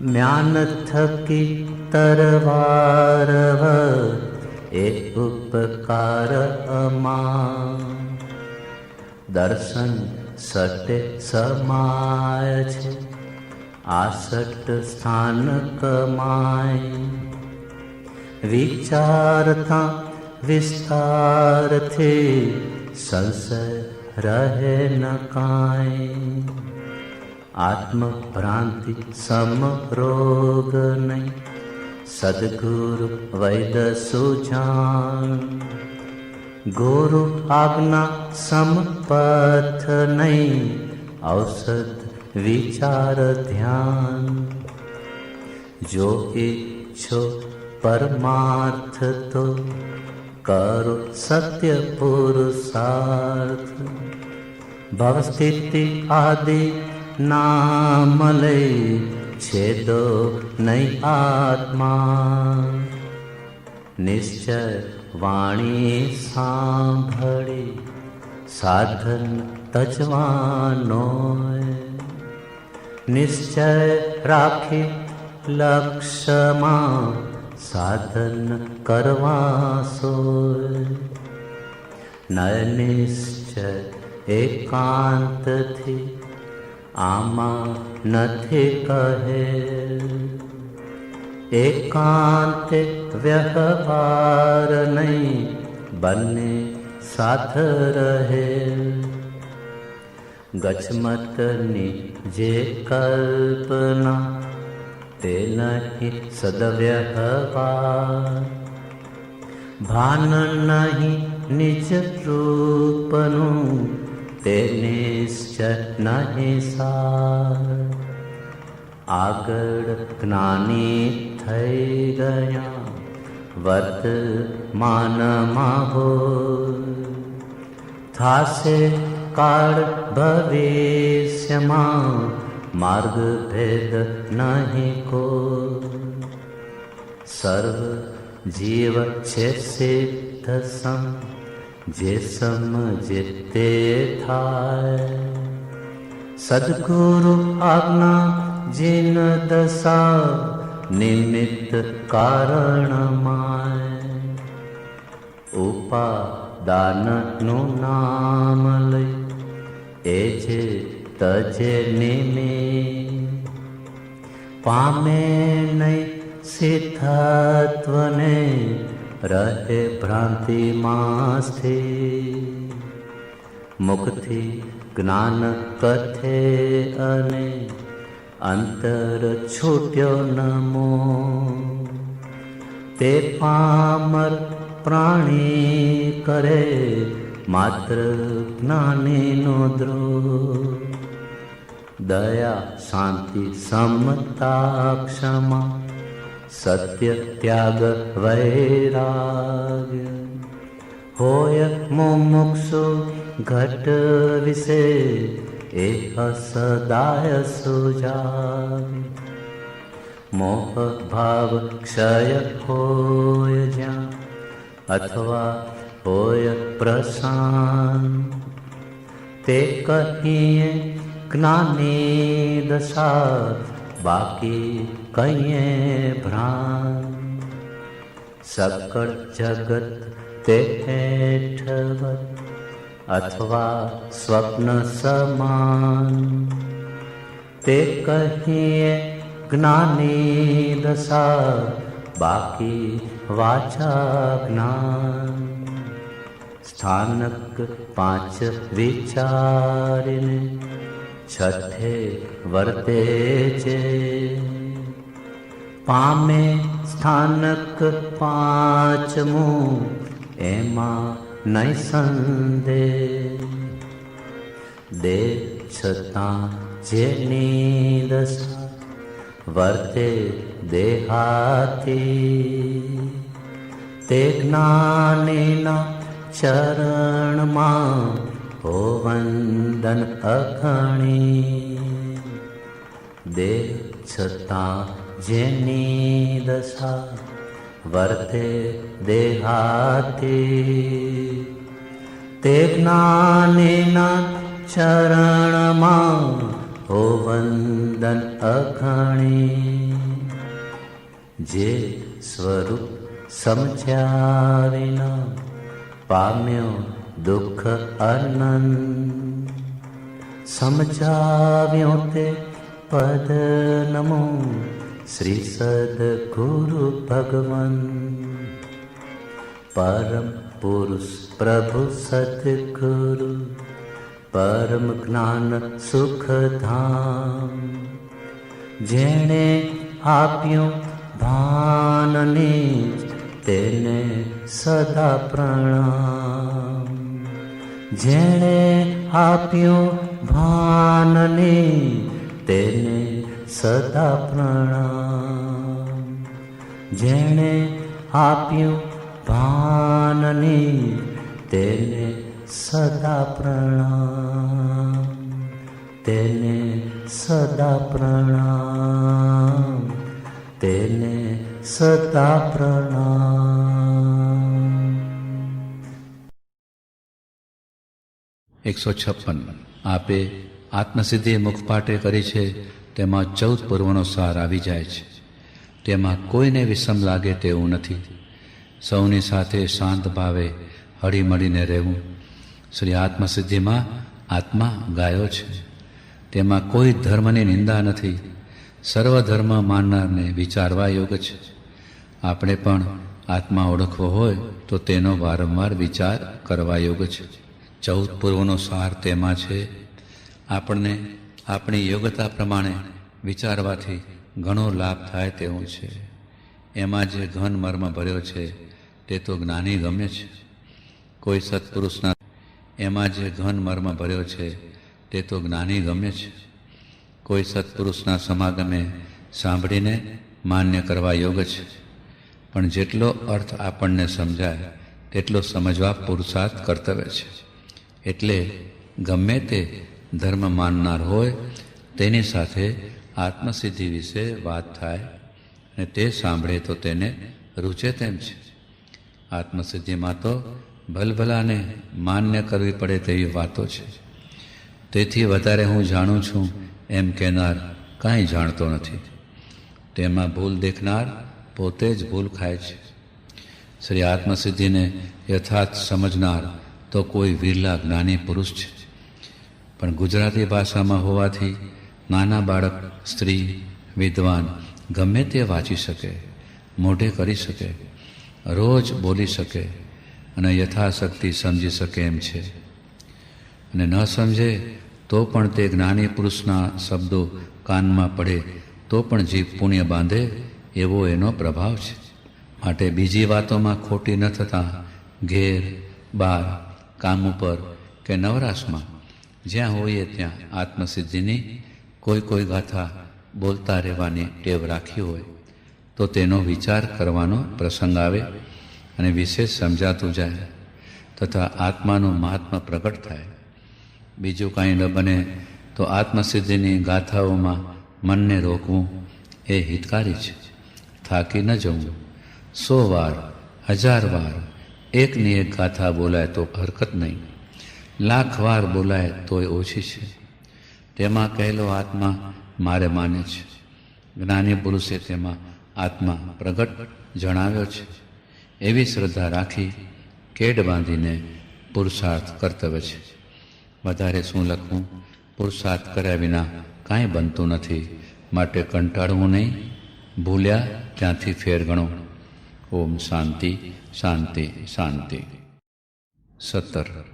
જ્ઞાન થકી તરવારવ, એ ઉપકાર અમા. દર્શન સટે સમાય છે, આસટ સ્થાન કમાય. વિચારતા વિસ્તારથી, સંશય રહે ન કાંઈ. આત્મભ્રાંતિ સમરોગ નહીં, સદગુરુ વૈદ સુજાન. ગુરુ આજ્ઞા સંપથ નહીં, ઔષધ વિચાર ધ્યાન. જો ઈચ્છો પરમાર્થ તો, કરો સત્ય પુરુષાર્થ. ભવસ્થિતિ આદિ નામ લઈ, છેદો નહીં આત્મા. નિશ્ચય વાણી સાંભળી, સાધન તજવાનો. નિશ્ચય રાખી લક્ષ્યમાં, સાધન કરવા સોય. નયનિશ્ચય એકાંતથી આમાં નથી કહે. એકાંતે વ્યવહાર નહીં બંને સાથ રહે. ગચમતની જે કલ્પના તે નહીં સદવ્યવહાર. ભાન નહીં નિજ રૂપનું તે નિશ્ચય નહીં સાર. આગળ જ્ઞાની થઈ ગયા વર્તમાનમાં હોય. થાશે કાળ ભવિષ્યમાં માર્ગ ભેદ નહીં કોઈ. સર્વ જીવ છે સિદ્ધ સમ જે સમજે તે થાય. સદગુરુ આજ્ઞા જીન દશા નિમિત્ત કારણમાય. ઉપાદાનનું નામ લઈ એ જે તજે નિમિત્ત. પામે નહીં સિદ્ધત્વને રહે ભ્રાંતિમાં સ્થિર. મુખથી જ્ઞાન કથે અને અંતર છૂટ્યો નમો. તે પામર પ્રાણી કરે માત્ર જ્ઞાનીનો દ્રોહ. દયા શાંતિ સમતા ક્ષમા સત્ય ત્યાગ વૈરાગ્ય. હોય મુમુક્ષુ ઘટ વિશે એ સદાય સુજાય. મોહ ભાવ ક્ષય હોય જ્યાં અથવા હોય પ્રશાંત. તે કહીએ જ્ઞાની દશા બાકી કહીએ ભ્રાંત. સકળ જગત તે હેઠવત અથવા સ્વપ્ન સમાન. તે કહીએ જ્ઞાની દશા બાકી વાચા જ્ઞાન. સ્થાનક પાંચ વિચારીને છઠ્ઠે વર્તે છે. પામે સ્થાનક પાંચમું એમાં નહીં સંદેહ. દે છતાં જેની દશા વર્તે દેહાતી. તે જ્ઞાનીના ચરણમાં હો વંદન અખણી. દે છતાં જેની દશા વર્તે દેહાતી. તે જ્ઞાનીના ચરણમાં હો વંદન અખણી. જે સ્વરૂપ સમજ્યા વિના પામ્યો દુઃખ અનંત. સમજાવ્યો તે પદ નમો શ્રી સદગુરુ ભગવન. પરમ પુરુષ પ્રભુ સદગુરુ પરમ જ્ઞાન સુખધામ. જેણે આપ્યું ભાનને તેને સદા પ્રણામ. જેણે આપ્યું ભાનને તેને સદા પ્રણામ. જેણે આપ્યું ભાનને તેને સદા પ્રણામ. તેને સદા પ્રણામ. તેને સદા પ્રણામ. 156 આપે આત્મસિદ્ધિ મુખપાઠે કરી છે તેમાં 14 પૂર્વનો સાર આવી જાય છે. તેમાં કોઈને વિષમ લાગે તેવું નથી. સૌની સાથે શાંત ભાવે હળીમળીને રહેવું. શ્રી આત્મસિદ્ધિમાં આત્મા ગાયો છે. તેમાં કોઈ ધર્મની નિંદા નથી. સર્વધર્મ માનનારને વિચારવા યોગ છે. આપણે પણ આત્મા ઓળખવો હોય તો તેનો વારંવાર વિચાર કરવા યોગ છે. 14 પૂર્વનો સાર તેમાં છે. આપણને આપણી યોગ્યતા પ્રમાણે વિચારવાથી ઘણો લાભ થાય તેવું છે. એમાં જે ઘન મર્મ ભર્યો છે તે તો જ્ઞાની ગમે છે. કોઈ સત્પુરુષના એમાં જે ઘન મર્મ ભર્યો છે તે તો જ્ઞાની ગમે છે. કોઈ સત્પુરુષના સમાગમે સાંભળીને માન્ય કરવા યોગ છે. પણ જેટલો અર્થ આપણને સમજાય તેટલો સમજવા પુરુષાર્થ કર્તવ્ય છે. એટલે ગમે તે ધર્મ માનનાર હોય તેની સાથે આત્મસિદ્ધિ વિશે વાત થાય અને તે સાંભળે તો તેને રૂચે તેમ છે. આત્મસિદ્ધિમાં તો ભલભલાને માન્ય કરવી પડે તેવી વાતો છે. તેથી વધારે હું જાણું છું એમ કહેનાર કાંઈ જાણતો નથી. તેમાં ભૂલ દેખનાર પોતે જ ભૂલ ખાય છે. શ્રી આત્મસિદ્ધિને યથાર્થ સમજનાર તો કોઈ વિરલા જ્ઞાની પુરુષ છે. પણ ગુજરાતી ભાષામાં હોવાથી નાના બાળક, સ્ત્રી, વિદ્વાન ગમે તે વાંચી શકે, મોઢે કરી શકે, રોજ બોલી શકે અને યથાશક્તિ સમજી શકે એમ છે. અને ન સમજે તો પણ તે જ્ઞાની પુરુષના શબ્દો કાનમાં પડે તો પણ જીભ પુણ્ય બાંધે એવો એનો પ્રભાવ છે. માટે બીજી વાતોમાં ખોટી ન થતાં ઘેર, બાર, કામ ઉપર કે નવરાશમાં જ્યાં હોઈએ ત્યાં આત્મસિદ્ધિની કોઈ ગાથા બોલતા રહેવાની ટેવ રાખી હોય તો તેનો વિચાર કરવાનો પ્રસંગ આવે અને વિશેષ સમજાતું જાય તથા આત્માનું મહાત્મા પ્રગટ થાય. બીજું કાંઈ ન બને તો આત્મસિદ્ધિની ગાથાઓમાં મનને રોકવું એ હિતકારી છે. થાકી ન જવું. 100 વાર, 1000 વાર એકની એક ગાથા બોલાય તો હરકત નહીં. 1,00,000 વાર બોલાય તોય ઓછી છે. તેમાં કહેલો આત્મા મારે માને છે. જ્ઞાની પુરુષે તેમાં આત્મા પ્રગટ જણાવ્યો છે. એવી શ્રદ્ધા રાખી કેડ બાંધીને પુરુષાર્થ કર્તવ્ય છે. વધારે શું લખવું? પુરુષાર્થ કર્યા વિના કાંઈ બનતું નથી. માટે કંટાળવું નહીં. ભૂલ્યા ત્યાંથી ફેર ગણો. ઓમ શાંતિ શાંતિ શાંતિ. 17.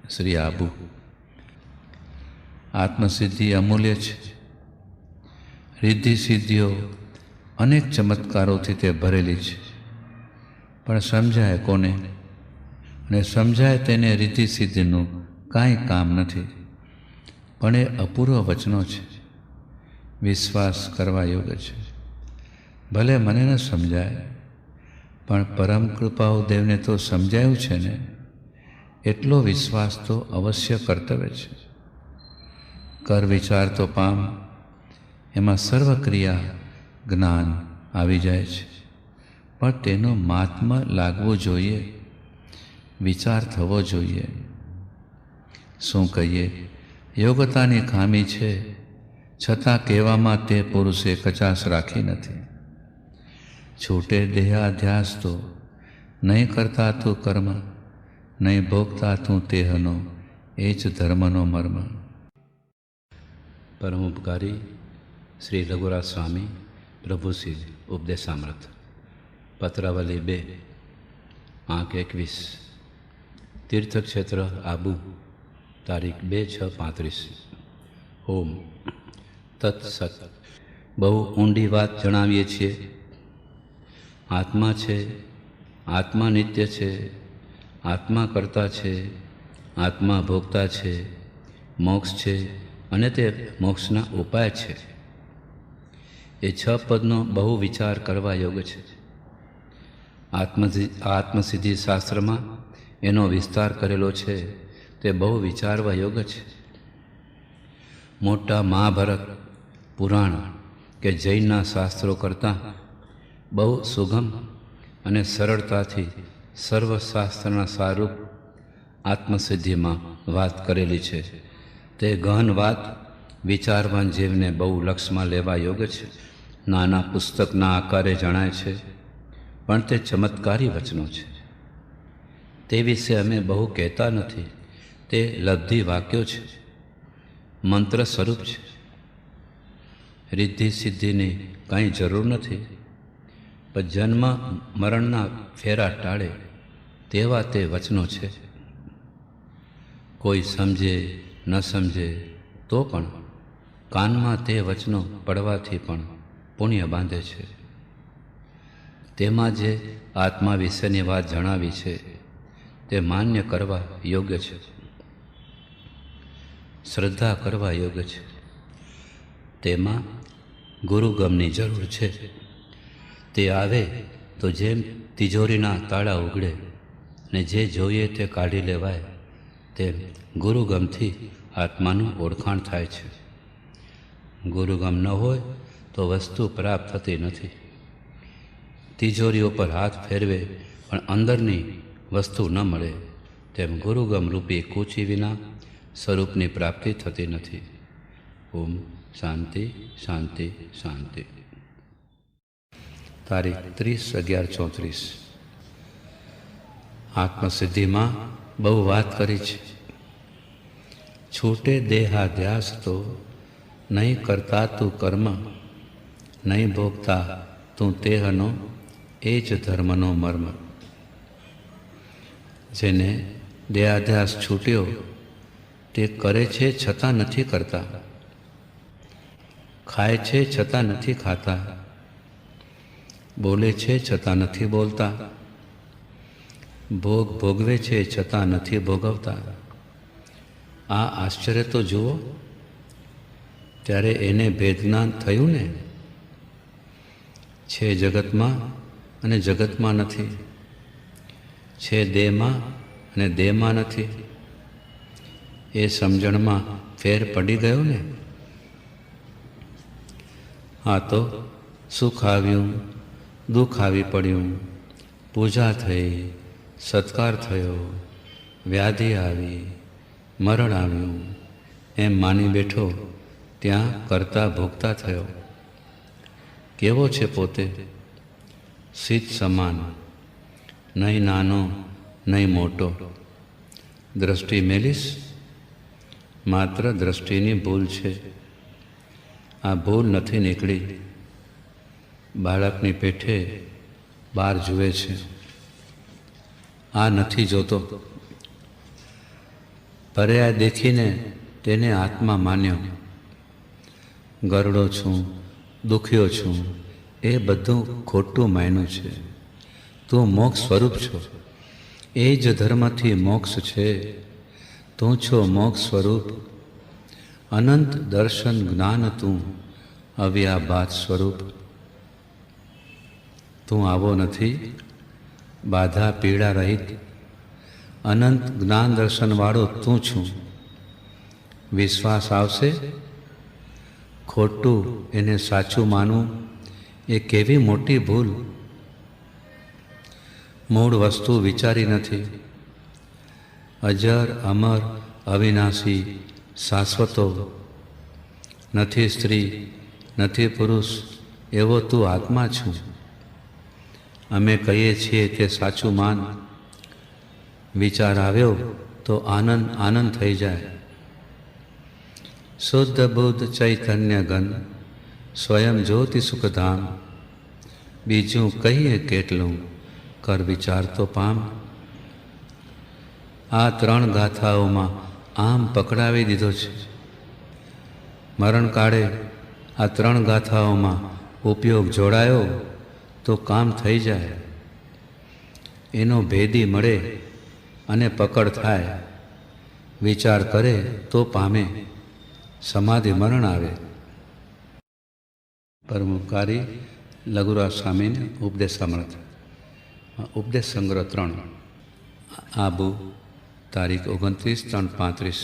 શ્રી આબુ. આત્મસિદ્ધિ અમૂલ્ય છે. રિદ્ધિ સિદ્ધિઓ અનેક ચમત્કારોથી તે ભરેલી છે. પણ સમજાય કોને? અને સમજાય તેને રિદ્ધિ સિદ્ધિનું કાંઈ કામ નથી. પણ એ અપૂર્વ વચનો છે. વિશ્વાસ કરવા યોગ્ય છે. ભલે મને ન સમજાય પણ પરમ કૃપાઓ દેવને તો સમજાયું છે ને, એટલો વિશ્વાસ તો અવશ્ય કર્તવ્ય છે. કર વિચાર તો પામ, એમાં સર્વ ક્રિયા જ્ઞાન આવી જાય છે. પણ તેનો મહાત્મા લાગવો જોઈએ, વિચાર થવો જોઈએ. શું કહીએ? યોગ્યતાની ખામી છે, છતાં કહેવામાં તે પુરુષે કચાશ રાખી નથી. છૂટે દેહાધ્યાસ તો નહીં કરતા તું કર્મ, નહીં ભોગતા તું તેહનો, એ જ ધર્મનો મર્મ. પરમોપકારી શ્રી રઘુરાજ સ્વામી પ્રભુશ્રી ઉપદેશામૃત. પત્રાવલી 2, આંક 21. તીર્થક્ષેત્ર આબુ, તારીખ 2/6/35. ઓમ તત્સત. બહુ ઊંડી વાત જણાવીએ છીએ. આત્મા છે, આત્મા નિત્ય છે, આત્મા કર્તા છે, આત્મા ભોગતા છે, મોક્ષ છે અને તે મોક્ષના ઉપાય છે. એ 6 પદનો બહુ વિચાર કરવા યોગ્ય છે. આત્મસિદ્ધિ શાસ્ત્રમાં એનો વિસ્તાર કરેલો છે. તે બહુ વિચારવા યોગ્ય છે. મોટા મહાભારત, પુરાણ કે જૈનના શાસ્ત્રો કરતાં બહુ સુગમ અને સરળતાથી સર્વશાસ્ત્રના સારૂપ આત્મસિદ્ધિમાં વાત કરેલી છે. તે ગહન વાત વિચારવાન જીવને બહુ લક્ષમાં લેવા યોગ્ય છે નાના પુસ્તકના આકારે જણાય છે, પણ તે ચમત્કારી વચનો છે. તે વિશે અમે બહુ કહેતા નથી. તે લબ્ધિ વાક્યો છે, મંત્ર સ્વરૂપ છે. રિદ્ધિ સિદ્ધિની કંઈ જરૂર નથી, પણ જન્મ મરણના ફેરા ટાળે તેવા તે વચનો છે. કોઈ સમજે ન સમજે તો પણ કાનમાં તે વચનો પડવાથી પણ પુણ્ય બાંધે છે. તેમાં જે આત્મા વિશેની વાત જણાવી છે તે માન્ય કરવા યોગ્ય છે, શ્રદ્ધા કરવા યોગ્ય છે. તેમાં ગુરુગમની જરૂર છે. તે આવે તો જેમ તિજોરીના તાળા ઉઘડે અને જે જોઈએ તે કાઢી લેવાય, તેમ ગુરુગમથી આત્માનું ઓળખાણ થાય છે. ગુરુગમ ન હોય તો વસ્તુ પ્રાપ્ત થતી નથી. તિજોરીઓ પર હાથ ફેરવે પણ અંદરની વસ્તુ ન મળે, તેમ ગુરુગમ રૂપી કૂચી વિના સ્વરૂપની પ્રાપ્તિ થતી નથી. ઓમ શાંતિ શાંતિ શાંતિ. તારીખ 30/11/34. આત્મસિદ્ધિમાં બહુ વાત કરી છે. છૂટે દેહાધ્યાસ તો નહીં કરતા તું કર્મ, નહીં ભોગતા તું તેહનો, એ જ ધર્મનો મર્મ. જેને દેહાધ્યાસ છૂટ્યો તે કરે છે છતાં નથી કરતા, ખાય છે છતાં નથી ખાતા, બોલે છે છતાં નથી બોલતા, ભોગ ભોગવે છે છતાં નથી ભોગવતા. આ આશ્ચર્ય તો જુઓ. ત્યારે એને ભેદજ્ઞાન થયું ને. છે જગતમાં અને જગતમાં નથી, છે દેહમાં અને દેહમાં નથી. એ સમજણમાં ફેર પડી ગયો ને. આ તો સુખ આવ્યું, દુઃખ આવી પડ્યું, પૂજા થઈ, સત્કાર થયો, વ્યાધિ આવી, મરણ આવ્યું, એમ માની બેઠો ત્યાં કરતા ભોગતા થયો. કેવો છે પોતે? શીત સમાન, નહીં નાનો નહીં મોટો. દ્રષ્ટિ મેલીશ? માત્ર દ્રષ્ટિની ભૂલ છે. આ ભૂલ નથી નીકળી. બાળકની પેઠે બહાર જુએ છે, આ નથી જોતો. પર્યાય દેખીને તેને આત્મા માન્યો. ગરડો છું, દુખ્યો છું, એ બધું ખોટું માન્યું છે. તું મોક્ષ સ્વરૂપ છો, એ જ ધર્મથી મોક્ષ છે. તું છો મોક્ષ સ્વરૂપ, અનંત દર્શન જ્ઞાન તું, અવ્યાભાત સ્વરૂપ. તું આવો નથી, બાધા પીડા રહિત, અનંત જ્ઞાન દર્શનવાળો તું છું. વિશ્વાસ આવશે? ખોટું એને સાચું માનવું એ કેવી મોટી ભૂલ. મૂળ વસ્તુ વિચારી નથી. અજર અમર અવિનાશી શાશ્વતો, નથી સ્ત્રી નથી પુરુષ, એવો તું આત્મા છું. અમે કહીએ છીએ તે સાચું માન. વિચાર આવ્યો તો આનંદ આનંદ થઈ જાય. શુદ્ધ બુદ્ધ ચૈતન્ય ઘન, સ્વયં જ્યોતિ સુખધામ. બીજું કહીએ કેટલું, કર વિચાર તો પામ. આ 3 ગાથાઓમાં આમ પકડાવી દીધો છે. મરણકાળે આ 3 ગાથાઓમાં ઉપયોગ જોડાયો તો કામ થઈ જાય. એનો ભેદી મળે અને પકડ થાય. વિચાર કરે તો પામે, સમાધિ મરણ આવે. પરમુપકારી લઘુરાજ સ્વામીને ઉપદેશામૃત. ઉપદેશ સંગ્રહ 3. આબુ તારીખ 29/3/35.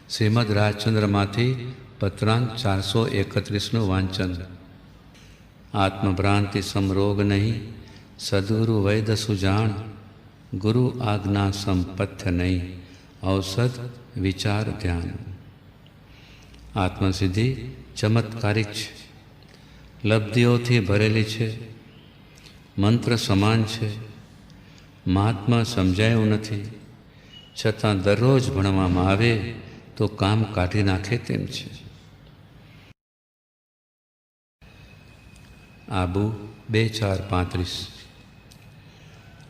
શ્રીમદ રાજચંદ્રમાંથી પત્રાંક 431નું વાંચન. આત્મભ્રાંતિ સમરોગ નહીં, સદગુરુ વૈદ સુજાણ. ગુરુ આજ્ઞા સંપથ્ય નહીં, ઔષધ વિચાર ધ્યાન. આત્મસિદ્ધિ ચમત્કારિક છે, લબ્ધિઓથી ભરેલી છે, મંત્ર સમાન છે, મહાત્મા સમજાયું નથી, છતાં દરરોજ ભણવામાં આવે તો કામ કાઢી નાખે તેમ છે. આબુ 2-4-35.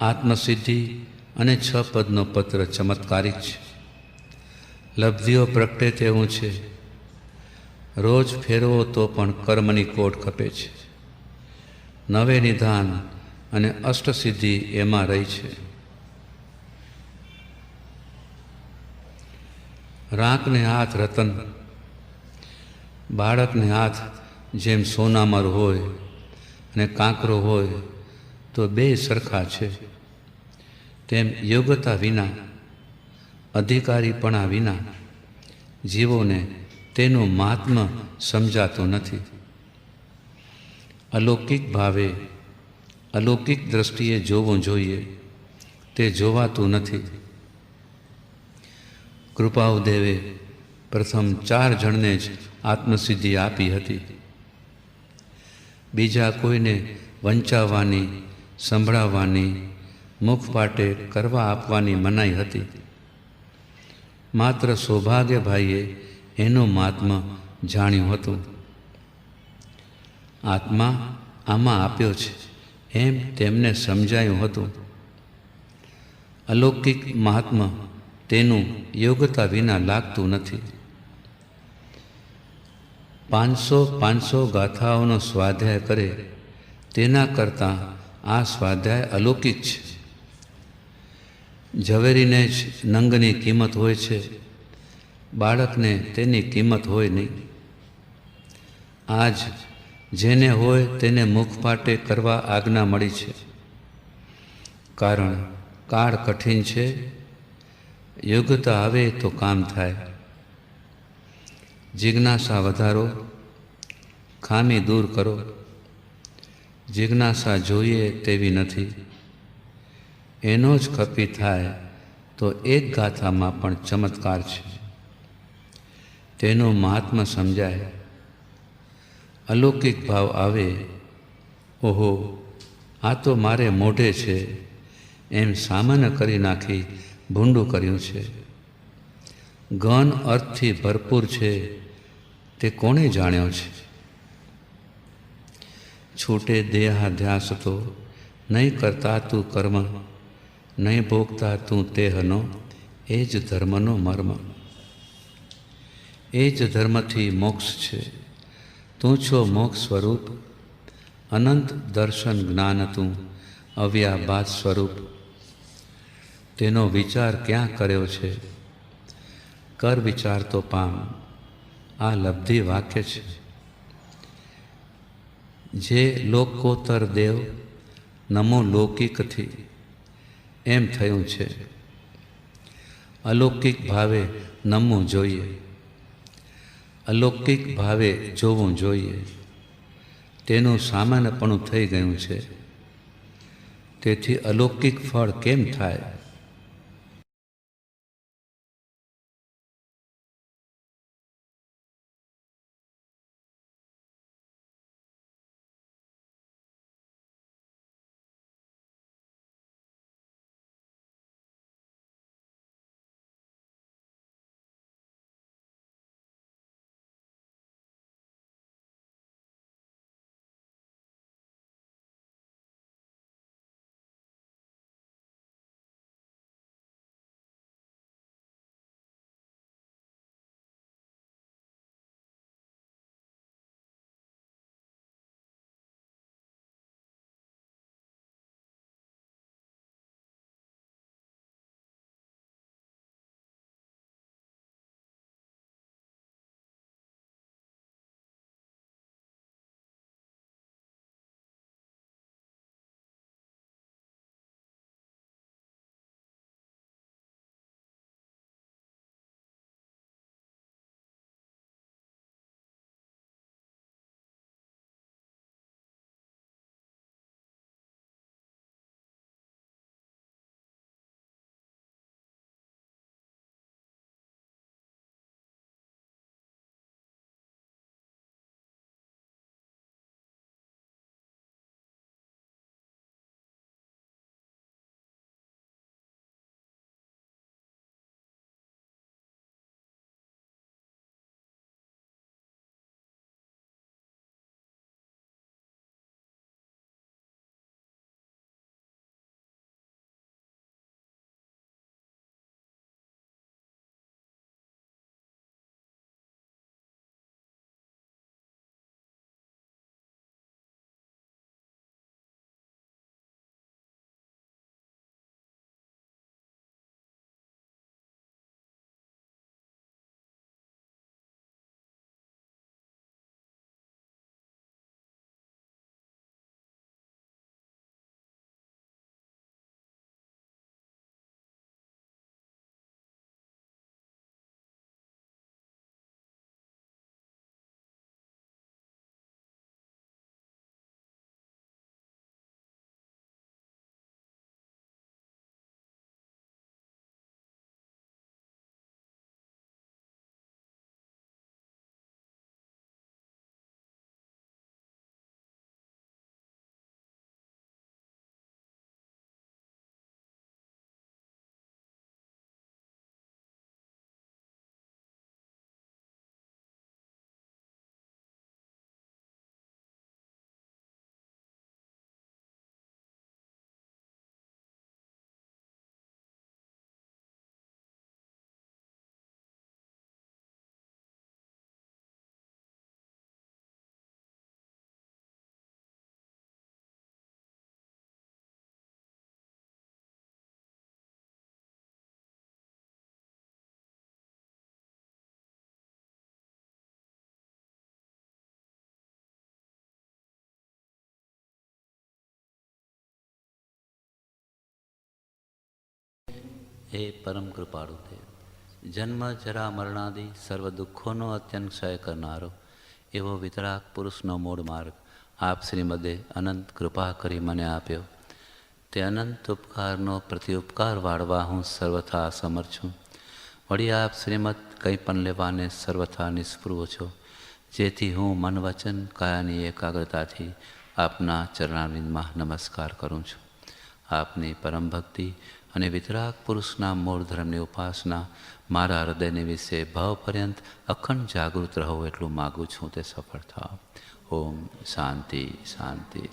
આત્મસિદ્ધિ અને 6 પદનો પત્ર ચમત્કારિક છે, લબ્ધિઓ પ્રગટે તેવું છે. રોજ ફેરવો તો પણ કર્મની કોટ ખપે છે. નવે નિધાન અને અષ્ટસિદ્ધિ એમાં રહી છે. રાંકને હાથ રતન, બાળકને હાથ જેમ સોનામર હોય અને કાંકરો હોય તો બે સરખા છે, તેમ યોગ્યતા વિના, અધિકારીપણા વિના જીવોને તેનું મહાત્મ્ય સમજાતું નથી. અલૌકિક ભાવે, અલૌકિક દ્રષ્ટિએ જોવું જોઈએ, તે જોવાતું નથી. કૃપાઉદેવે પ્રથમ 4 જણને જ આત્મસિદ્ધિ આપી હતી. બીજા કોઈને વંચાવવાની, સંભળાવવાની, મુખપાટે કરવા આપવાની મનાઈ હતી. માત્ર સૌભાગ્યભાઈએ એનું મહાત્મ્ય જાણ્યું હતું. આત્મા આમાં આપ્યો છે એમ તેમને સમજાયું હતું. અલૌકિક મહાત્મ્ય તેનું યોગ્યતા વિના લાગતું નથી. 500 ગાથાઓનો સ્વાધ્યાય કરે તેના કરતાં આ સ્વાધ્યાય અલૌકિક છે. ઝવેરીને જ નંગની કિંમત હોય છે, બાળકને તેની કિંમત હોય નહીં. આજ જેને હોય તેને મુખપાટે કરવા આજ્ઞા મળી છે, કારણ કાળ કઠિન છે. યોગ્યતા આવે તો કામ થાય. જિજ્ઞાસા વધારો, ખામી દૂર કરો. જિજ્ઞાસા જોઈએ તેવી નથી. એનો જ ખપી થાય તો એક ગાથામાં પણ ચમત્કાર છે. તેનું મહાત્મ્ય સમજાય. અલૌકિક ભાવ આવે, ઓહો આ તો મારે મોઢે છે એમ સામાન્ય કરી નાખી ભૂંડું કર્યું છે. ગહન અર્થથી ભરપૂર છે તે કોણે જાણ્યો છે. છૂટે દેહાધ્યાસ તો નહીં કરતા તું કર્મ, નહીં ભોગતા તું તેહનો, એ જ ધર્મનો મર્મ. એ જ ધર્મથી મોક્ષ છે. તું છો મોક્ષ સ્વરૂપ, અનંત દર્શન જ્ઞાન તું, અવ્યાબાદ સ્વરૂપ. તેનો વિચાર ક્યાં કર્યો છે? કર વિચાર તો પામ. આ લબ્ધિ વાક્ય છે. જે લોકોત્તર દેવ નમો લૌકિકથી એમ થયું છે. અલૌકિક ભાવે નમવું જોઈએ, અલૌકિક ભાવે જોવું જોઈએ. તેનું સામાન્યપણું થઈ ગયું છે. તેથી અલૌકિક ફળ કેમ થાય? હે પરમ કૃપાળુ દેવ, જન્મ જરા મરણાદિ સર્વ દુઃખોનો અત્યંત ક્ષય કરનારો એવો વિતરાગ પુરુષનો મૂળ માર્ગ આપ શ્રીમદે અનંત કૃપા કરી મને આપ્યો. તે અનંત ઉપકારનો પ્રત્યુપકાર વાળવા હું સર્વથા અસમર્થ છું. વળી આપ શ્રીમદ કંઈ પણ લેવાને સર્વથા નિષ્પૃહ છો, જેથી હું મન વચન કાયાની એકાગ્રતાથી આપના ચરણારવિંદમાં નમસ્કાર કરું છું. આપની પરમ ભક્તિ અને વિતરાગ પુરુષના મૂળ ધર્મની ઉપાસના મારા હૃદયની વિશે ભાવપર્યંત અખંડ જાગૃત રહો એટલું માગું છું, તે સફળ થાવ. ઓમ શાંતિ શાંતિ.